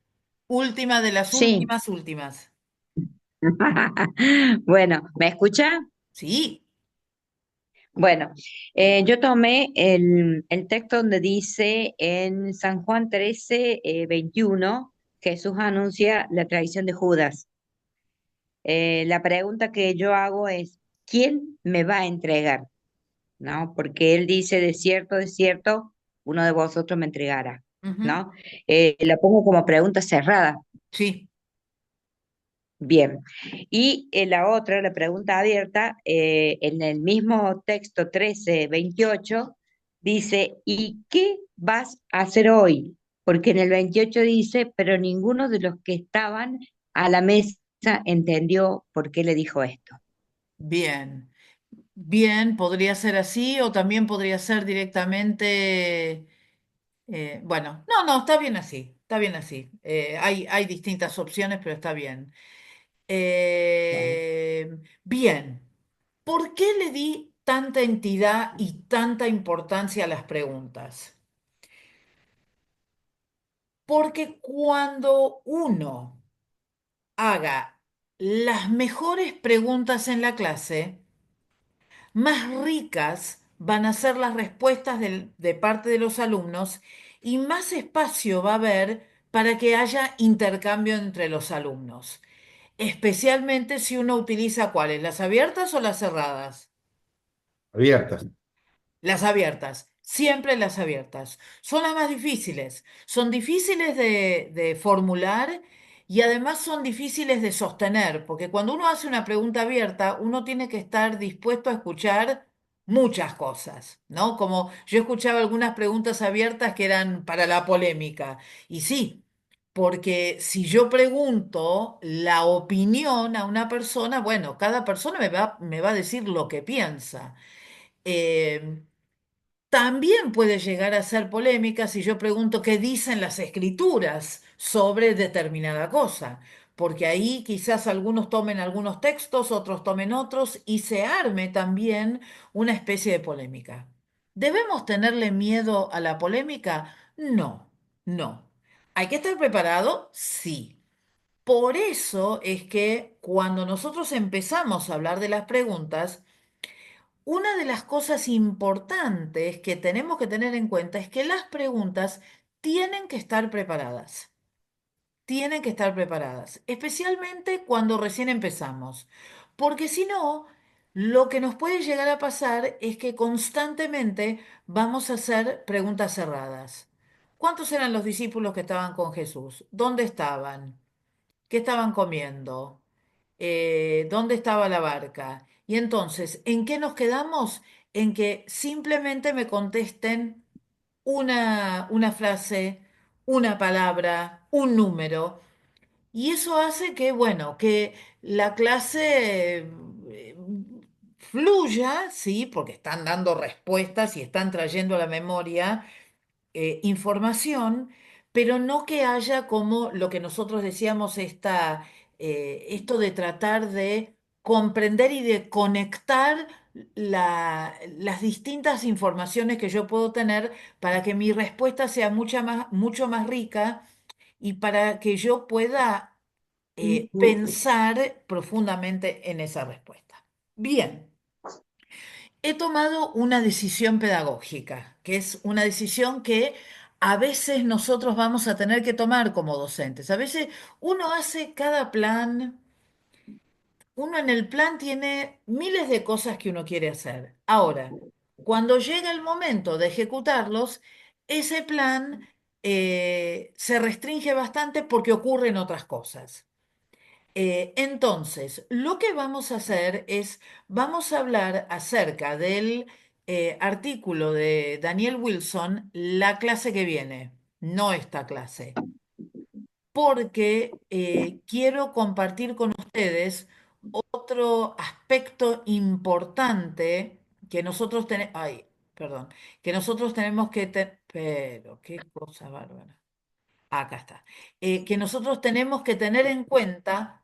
última de las Sí. últimas, últimas. Bueno, ¿me escucha? Sí. Bueno, yo tomé el texto donde dice en San Juan 13, 21, Jesús anuncia la traición de Judas. La pregunta que yo hago es, ¿quién me va a entregar? ¿No? Porque él dice, de cierto, uno de vosotros me entregará, Ujú. ¿no? La pongo como pregunta cerrada. Sí. Bien. Y la otra, la pregunta abierta, en el mismo texto 13:28, dice, ¿y qué vas a hacer hoy? Porque en el 28 dice, pero ninguno de los que estaban a la mesa entendió por qué le dijo esto. Bien. Bien, podría ser así o también podría ser directamente, bueno, no, no, está bien así, está bien así. Hay distintas opciones, pero está bien. Bien. ¿Por qué le di tanta entidad y tanta importancia a las preguntas? Porque cuando uno haga las mejores preguntas en la clase, más ricas van a ser las respuestas de parte de los alumnos y más espacio va a haber para que haya intercambio entre los alumnos, especialmente si uno utiliza ¿cuáles? ¿Las abiertas o las cerradas? Abiertas. Las abiertas, siempre las abiertas. Son las más difíciles. Son difíciles de formular y además son difíciles de sostener, porque cuando uno hace una pregunta abierta, uno tiene que estar dispuesto a escuchar muchas cosas, ¿no? Como yo escuchaba algunas preguntas abiertas que eran para la polémica. Y sí, porque si yo pregunto la opinión a una persona, bueno, cada persona me va a decir lo que piensa. Eh, También puede llegar a ser polémica si yo pregunto qué dicen las escrituras sobre determinada cosa, porque ahí quizás algunos tomen algunos textos, otros tomen otros y se arme también una especie de polémica. ¿Debemos tenerle miedo a la polémica? No, no. ¿Hay que estar preparado? Sí. Por eso es que cuando nosotros empezamos a hablar de las preguntas, una de las cosas importantes que tenemos que tener en cuenta es que las preguntas tienen que estar preparadas. Tienen que estar preparadas, especialmente cuando recién empezamos. Porque si no, lo que nos puede llegar a pasar es que constantemente vamos a hacer preguntas cerradas. ¿Cuántos eran los discípulos que estaban con Jesús? ¿Dónde estaban? ¿Qué estaban comiendo? ¿Dónde estaba la barca? Y entonces, ¿en qué nos quedamos? En que simplemente me contesten una frase, una palabra, un número. Y eso hace que, bueno, que la clase fluya, sí, porque están dando respuestas y están trayendo a la memoria información, pero no que haya como lo que nosotros decíamos, esto de tratar de comprender y de conectar las distintas informaciones que yo puedo tener para que mi respuesta sea mucho más rica y para que yo pueda pensar profundamente en esa respuesta. Bien. He tomado una decisión pedagógica, que es una decisión que a veces nosotros vamos a tener que tomar como docentes. A veces uno hace cada plan, uno en el plan tiene miles de cosas que uno quiere hacer. Ahora, cuando llega el momento de ejecutarlos, ese plan se restringe bastante porque ocurren otras cosas. Entonces, lo que vamos a hacer es, vamos a hablar acerca del artículo de Daniel Wilson la clase que viene, no esta clase, porque quiero compartir con ustedes otro aspecto importante que nosotros tenemos, ay, perdón, que nosotros tenemos que tener, pero qué cosa bárbara. Acá está. Que nosotros tenemos que tener en cuenta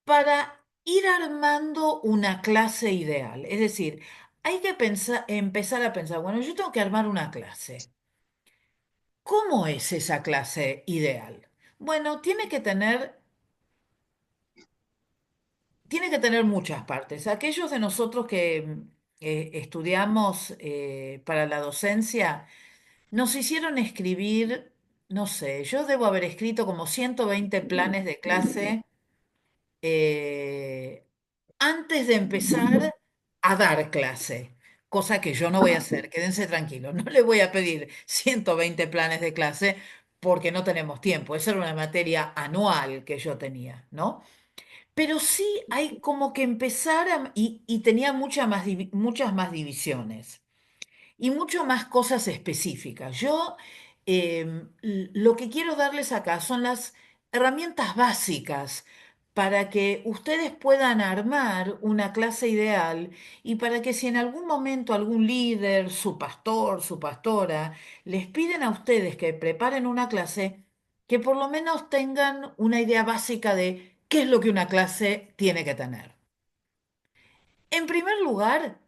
para ir armando una clase ideal. Es decir, hay que empezar a pensar, bueno, yo tengo que armar una clase. ¿Cómo es esa clase ideal? Bueno, tiene que tener muchas partes. Aquellos de nosotros que estudiamos para la docencia, nos hicieron escribir, no sé, yo debo haber escrito como 120 planes de clase eh, antes de empezar a dar clase, cosa que yo no voy a hacer, quédense tranquilos, no les voy a pedir 120 planes de clase porque no tenemos tiempo, esa era una materia anual que yo tenía, ¿no? Pero sí hay como que empezar y tenía muchas más divisiones y mucho más cosas específicas. Yo lo que quiero darles acá son las herramientas básicas para que ustedes puedan armar una clase ideal y para que si en algún momento algún líder, su pastor, su pastora, les piden a ustedes que preparen una clase, que por lo menos tengan una idea básica de qué es lo que una clase tiene que tener. En primer lugar,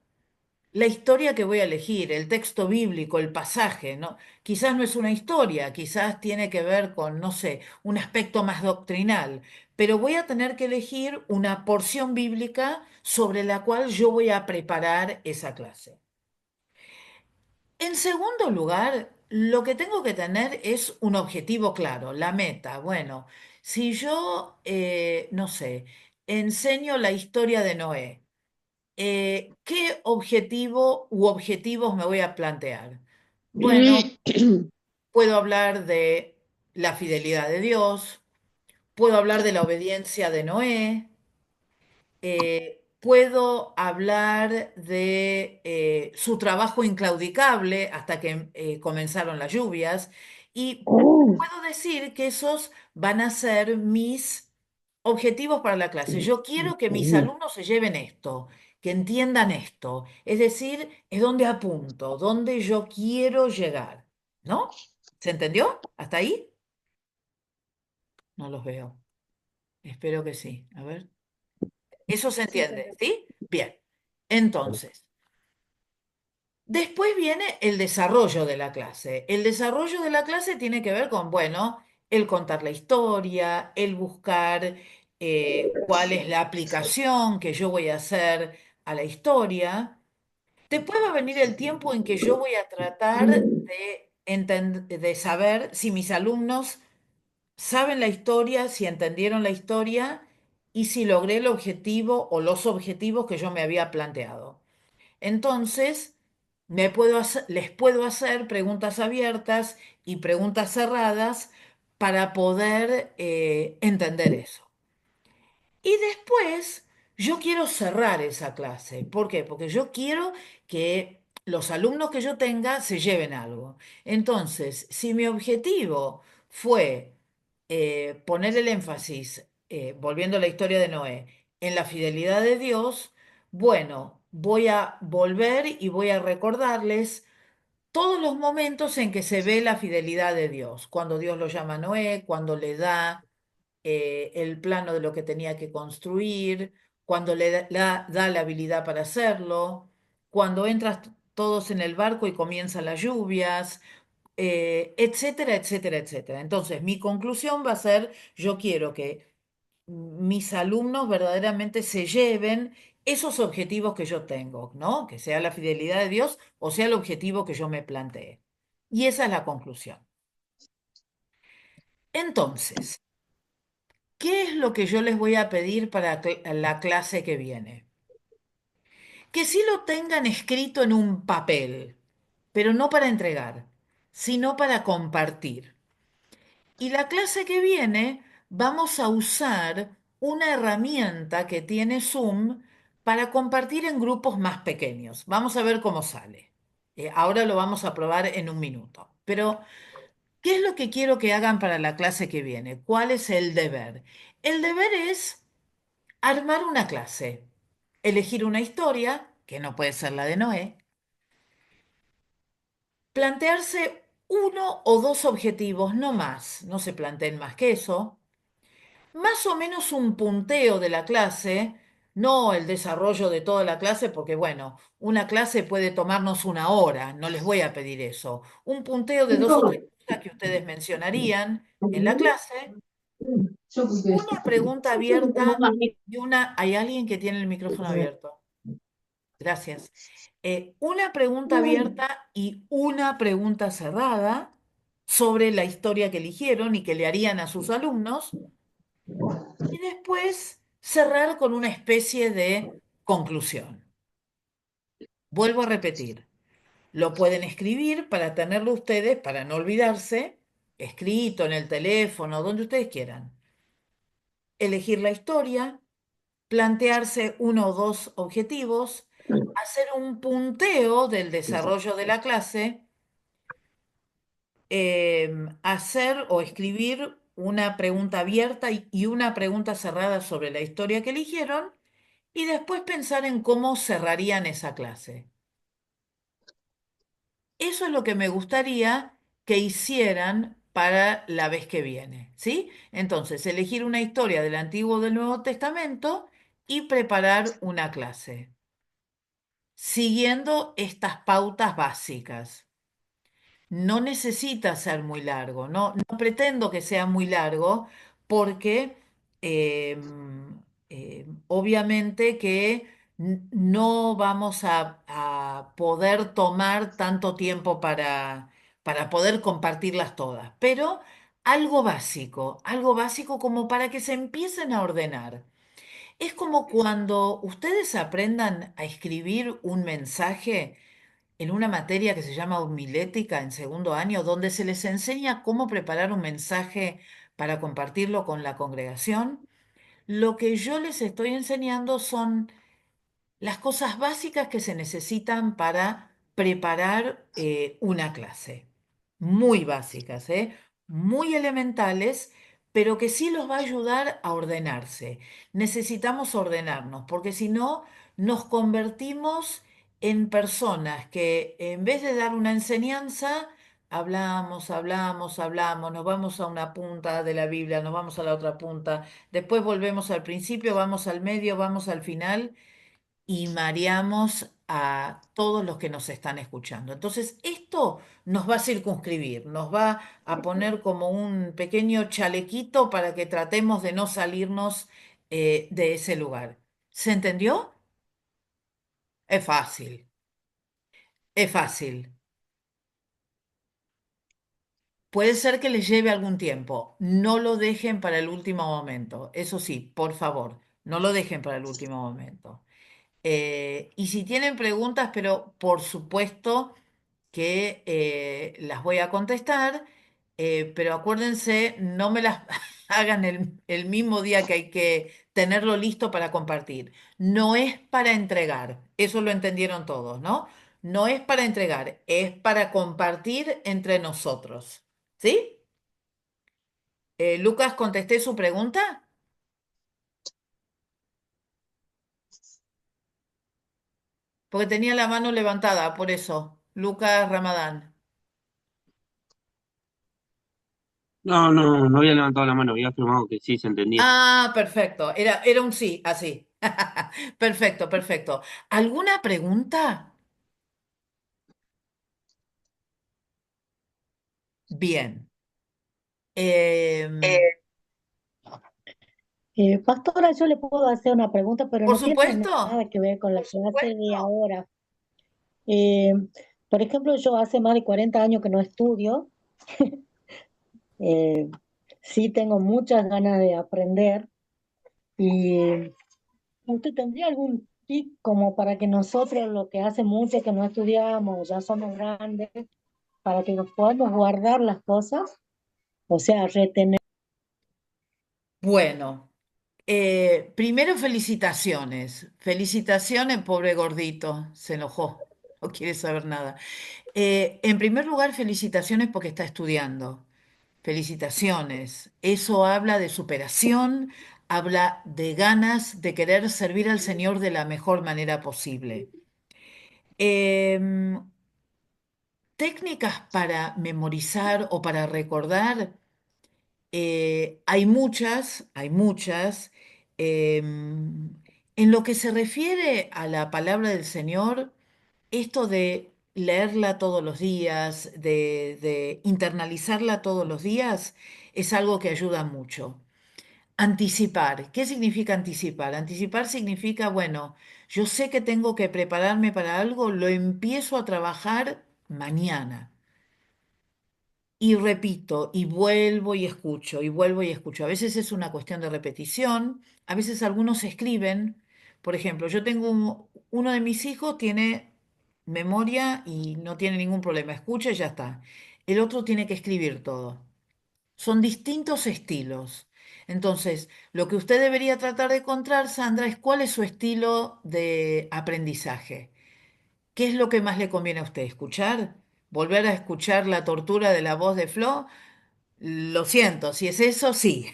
la historia que voy a elegir, el texto bíblico, el pasaje, ¿no? Quizás no es una historia, quizás tiene que ver con, no sé, un aspecto más doctrinal, pero voy a tener que elegir una porción bíblica sobre la cual yo voy a preparar esa clase. En segundo lugar, lo que tengo que tener es un objetivo claro, la meta. Bueno, si yo, no sé, enseño la historia de Noé, ¿qué objetivo u objetivos me voy a plantear? Bueno, puedo hablar de la fidelidad de Dios, puedo hablar de la obediencia de Noé, puedo hablar de su trabajo inclaudicable hasta que comenzaron las lluvias y puedo decir que esos van a ser mis objetivos para la clase. Yo quiero que mis alumnos se lleven esto, que entiendan esto. Es decir, es donde apunto, donde yo quiero llegar. ¿No? ¿Se entendió? ¿Hasta ahí? No los veo. Espero que sí. A ver. Eso se Sí, entiende, ¿sí? Bien. Entonces, después viene el desarrollo de la clase. El desarrollo de la clase tiene que ver con, bueno, el contar la historia, el buscar cuál es la aplicación que yo voy a hacer a la historia. Después va a venir el tiempo en que yo voy a tratar de saber si mis alumnos saben la historia, si entendieron la historia y si logré el objetivo o los objetivos que yo me había planteado. Entonces, les puedo hacer preguntas abiertas y preguntas cerradas para poder entender eso. Y después yo quiero cerrar esa clase. ¿Por qué? Porque yo quiero que los alumnos que yo tenga se lleven algo. Entonces, si mi objetivo fue poner el énfasis, volviendo a la historia de Noé, en la fidelidad de Dios, bueno, voy a volver y voy a recordarles todos los momentos en que se ve la fidelidad de Dios, cuando Dios lo llama a Noé, cuando le da el plano de lo que tenía que construir, cuando da la habilidad para hacerlo, cuando entras todos en el barco y comienzan las lluvias, etcétera, etcétera, etcétera. Entonces, mi conclusión va a ser, yo quiero que mis alumnos verdaderamente se lleven esos objetivos que yo tengo, ¿no? Que sea la fidelidad de Dios o sea el objetivo que yo me planteé. Y esa es la conclusión. Entonces, ¿qué es lo que yo les voy a pedir para la clase que viene? Que sí lo tengan escrito en un papel, pero no para entregar, sino para compartir. Y la clase que viene vamos a usar una herramienta que tiene Zoom para compartir en grupos más pequeños. Vamos a ver cómo sale. Ahora lo vamos a probar en un minuto. Pero, ¿qué es lo que quiero que hagan para la clase que viene? ¿Cuál es el deber? El deber es armar una clase, elegir una historia, que no puede ser la de Noé, plantearse uno o dos objetivos, no más, no se planteen más que eso, más o menos un punteo de la clase, no el desarrollo de toda la clase, porque bueno, una clase puede tomarnos una hora, no les voy a pedir eso. Un punteo de dos o tres cosas que ustedes mencionarían en la clase, una pregunta abierta y una... ¿Hay alguien que tiene el micrófono abierto? Gracias. Una pregunta abierta y una pregunta cerrada sobre la historia que eligieron y que le harían a sus alumnos. Y después cerrar con una especie de conclusión. Vuelvo a repetir, lo pueden escribir para tenerlo ustedes, para no olvidarse, escrito en el teléfono, donde ustedes quieran. Elegir la historia, plantearse uno o dos objetivos, hacer un punteo del desarrollo de la clase, hacer o escribir una pregunta abierta y una pregunta cerrada sobre la historia que eligieron y después pensar en cómo cerrarían esa clase. Eso es lo que me gustaría que hicieran para la vez que viene, ¿sí? Entonces, elegir una historia del Antiguo o del Nuevo Testamento y preparar una clase, siguiendo estas pautas básicas. No necesita ser muy largo, no pretendo que sea muy largo porque obviamente que no vamos a poder tomar tanto tiempo para poder compartirlas todas, pero algo básico como para que se empiecen a ordenar. Es como cuando ustedes aprendan a escribir un mensaje en una materia que se llama homilética en segundo año, donde se les enseña cómo preparar un mensaje para compartirlo con la congregación. Lo que yo les estoy enseñando son las cosas básicas que se necesitan para preparar una clase. Muy básicas, muy elementales, pero que sí los va a ayudar a ordenarse. Necesitamos ordenarnos, porque si no, nos convertimos en personas que en vez de dar una enseñanza, hablamos, nos vamos a una punta de la Biblia, nos vamos a la otra punta, después volvemos al principio, vamos al medio, vamos al final y mareamos a todos los que nos están escuchando. Entonces, esto nos va a circunscribir, nos va a poner como un pequeño chalequito para que tratemos de no salirnos de ese lugar. ¿Se entendió? Es fácil, es fácil. Puede ser que les lleve algún tiempo. No lo dejen para el último momento. Eso sí, por favor, no lo dejen para el último momento. Y si tienen preguntas, pero por supuesto que las voy a contestar, pero acuérdense, no me las hagan el mismo día que hay que tenerlo listo para compartir. No es para entregar, eso lo entendieron todos, ¿no? No es para entregar, es para compartir entre nosotros. ¿Sí? Lucas, ¿contesté su pregunta? Porque tenía la mano levantada, por eso. Lucas Ramadán. No había levantado la mano, había afirmado que sí se entendía. Ah, perfecto. Era un sí, así. Perfecto, perfecto. ¿Alguna pregunta? Bien. Em, Pastora, yo le puedo hacer una pregunta, pero por no tiene supuesto. nada que ver con la clase de ahora. Eh, por ejemplo, yo hace más de 40 años que no estudio. Eh, sí tengo muchas ganas de aprender. ¿Y usted tendría algún tip como para que nosotros, lo que hace mucho que no estudiamos, ya somos grandes, para que nos podamos guardar las cosas? O sea, retener. Bueno, primero felicitaciones. Felicitaciones, pobre gordito. Se enojó. No quiere saber nada. En primer lugar, felicitaciones porque está estudiando. Felicitaciones. Eso habla de superación, habla de ganas de querer servir al Señor de la mejor manera posible. Em, Técnicas para memorizar o para recordar, hay muchas, hay muchas. En lo que se refiere a la palabra del Señor, esto de leerla todos los días, de internalizarla todos los días, es algo que ayuda mucho. Anticipar. ¿Qué significa anticipar? Anticipar significa, bueno, yo sé que tengo que prepararme para algo, lo empiezo a trabajar mañana. Y repito, y vuelvo y escucho, y vuelvo y escucho. A veces es una cuestión de repetición, a veces algunos escriben. Por ejemplo, yo tengo uno de mis hijos tiene memoria y no tiene ningún problema, escucha y ya está. El otro tiene que escribir todo. Son distintos estilos. Entonces, lo que usted debería tratar de encontrar, Sandra, es cuál es su estilo de aprendizaje. ¿Qué es lo que más le conviene a usted? ¿Escuchar? ¿Volver a escuchar la tortura de la voz de Flo? Lo siento, si es eso, sí.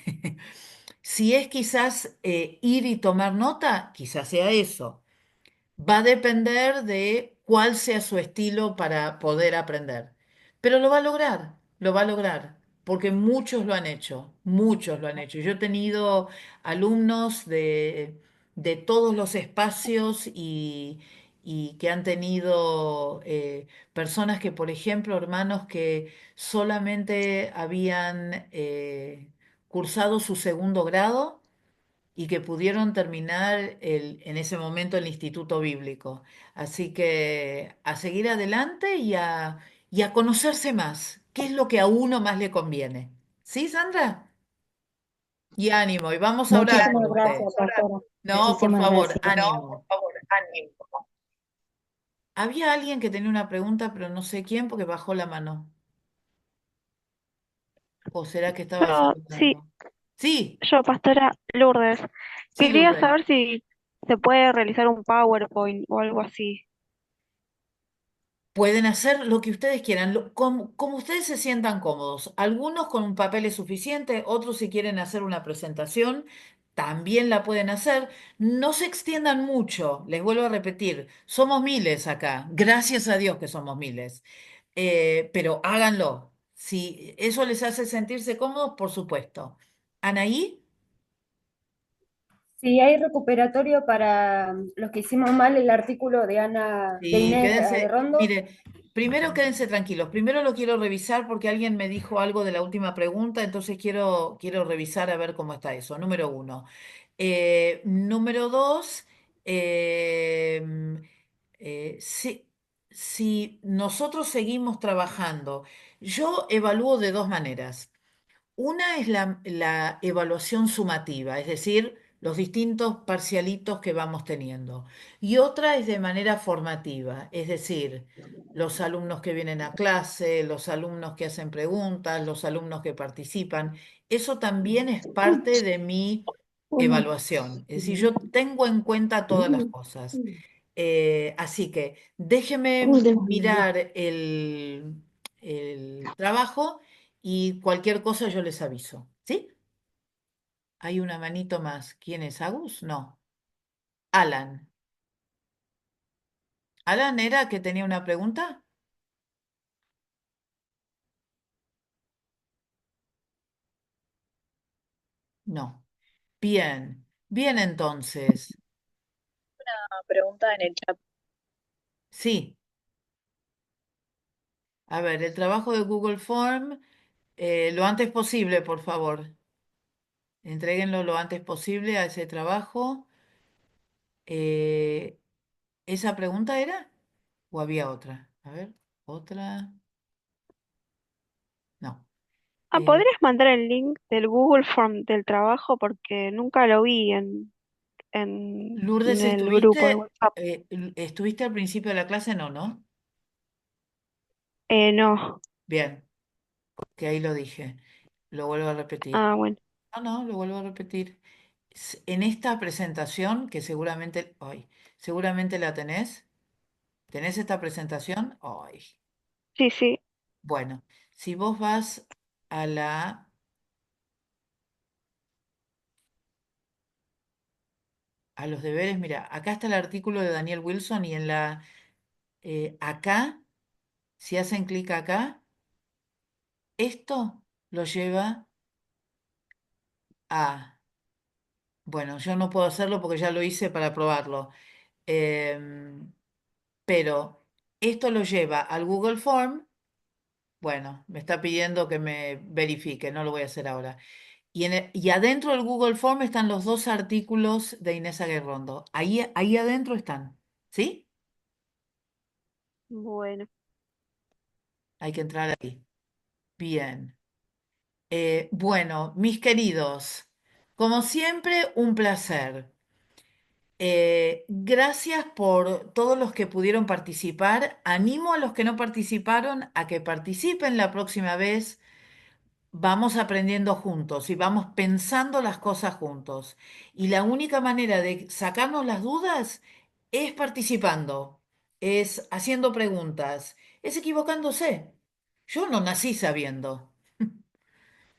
Si es quizás ir y tomar nota, quizás sea eso. Va a depender de cuál sea su estilo para poder aprender. Pero lo va a lograr, lo va a lograr, porque muchos lo han hecho, muchos lo han hecho. Yo he tenido alumnos de todos los espacios y que han tenido personas que, por ejemplo, hermanos que solamente habían cursado su segundo grado y que pudieron terminar en ese momento el Instituto Bíblico. Así que a seguir adelante y a conocerse más. ¿Qué es lo que a uno más le conviene? ¿Sí, Sandra? Y ánimo, y vamos a orar Muchísimas por usted. gracias, pastora. No, por Muchísimas favor, gracias. ánimo. Había alguien que tenía una pregunta, pero no sé quién porque bajó la mano. ¿O será que estaba Yo, sí, saludando? Sí, yo, pastora Lourdes, sí, quería Lourdes. saber si se puede realizar un PowerPoint o algo así. Pueden hacer lo que ustedes quieran, como ustedes se sientan cómodos. Algunos con un papel es suficiente, otros si quieren hacer una presentación, también la pueden hacer. No se extiendan mucho, les vuelvo a repetir, somos miles acá, gracias a Dios que somos miles. Pero háganlo. Si eso les hace sentirse cómodos, por supuesto. Anaí. Si hay recuperatorio para los que hicimos mal el artículo de de Sí, Inés quédense, Rondos. mire, primero quédense tranquilos. Primero lo quiero revisar porque alguien me dijo algo de la última pregunta, entonces quiero revisar a ver cómo está eso. Número uno. Número dos, eh, si, si nosotros seguimos trabajando, yo evalúo de dos maneras. Una es la evaluación sumativa, es decir, los distintos parcialitos que vamos teniendo. Y otra es de manera formativa, es decir, los alumnos que vienen a clase, los alumnos que hacen preguntas, los alumnos que participan. Eso también es parte de mi evaluación. Es decir, yo tengo en cuenta todas las cosas. Así que déjeme mirar el trabajo y cualquier cosa yo les aviso. ¿Sí? Hay una manito más. ¿Quién es? ¿Agus? No. Alan. ¿Alan era que tenía una pregunta? No. Bien. Bien entonces. Una pregunta en el chat. Sí. A ver, el trabajo de Google Form, lo antes posible, por favor. Entréguenlo lo antes posible a ese trabajo. Eh, ¿Esa pregunta era? ¿O había otra? A ver, otra. No. ¿podrías mandar el link del Google Form del trabajo? Porque nunca lo vi en Lourdes, el grupo de WhatsApp. ¿estuviste al principio de la clase? No, ¿no? No. Bien, que ahí lo dije. Lo vuelvo a repetir. Ah, bueno. No, lo vuelvo a repetir. En esta presentación, que seguramente la tenés. ¿Tenés esta presentación? Ay. Sí, sí. Bueno, si vos vas a a los deberes, mira, acá está el artículo de Daniel Wilson y acá, si hacen clic acá, esto lo lleva a, bueno, yo no puedo hacerlo porque ya lo hice para probarlo, em, pero esto lo lleva al Google Form. Bueno, me está pidiendo que me verifique, no lo voy a hacer ahora. Y adentro del Google Form están los dos artículos de Inés Aguirrondo. Ahí adentro están, ¿sí? Bueno. Hay que entrar ahí. Bien. Bueno, mis queridos, como siempre, un placer. Gracias por todos los que pudieron participar. Animo a los que no participaron a que participen la próxima vez. Vamos aprendiendo juntos y vamos pensando las cosas juntos. Y la única manera de sacarnos las dudas es participando, es haciendo preguntas, es equivocándose. Yo no nací sabiendo,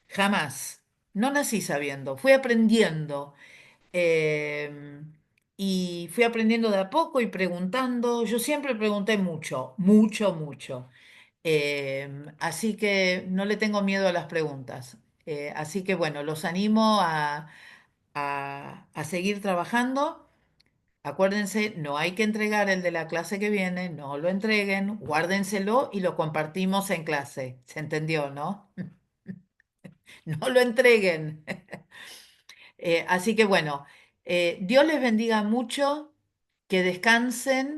jamás. No nací sabiendo, fui aprendiendo. eh, y fui aprendiendo de a poco y preguntando. Yo siempre pregunté mucho, mucho, mucho. Así que no le tengo miedo a las preguntas. Así que bueno, los animo a seguir trabajando. Acuérdense, no hay que entregar el de la clase que viene, no lo entreguen, guárdenselo y lo compartimos en clase. ¿Se entendió, no? No lo entreguen. Así que bueno, Dios les bendiga mucho, que descansen.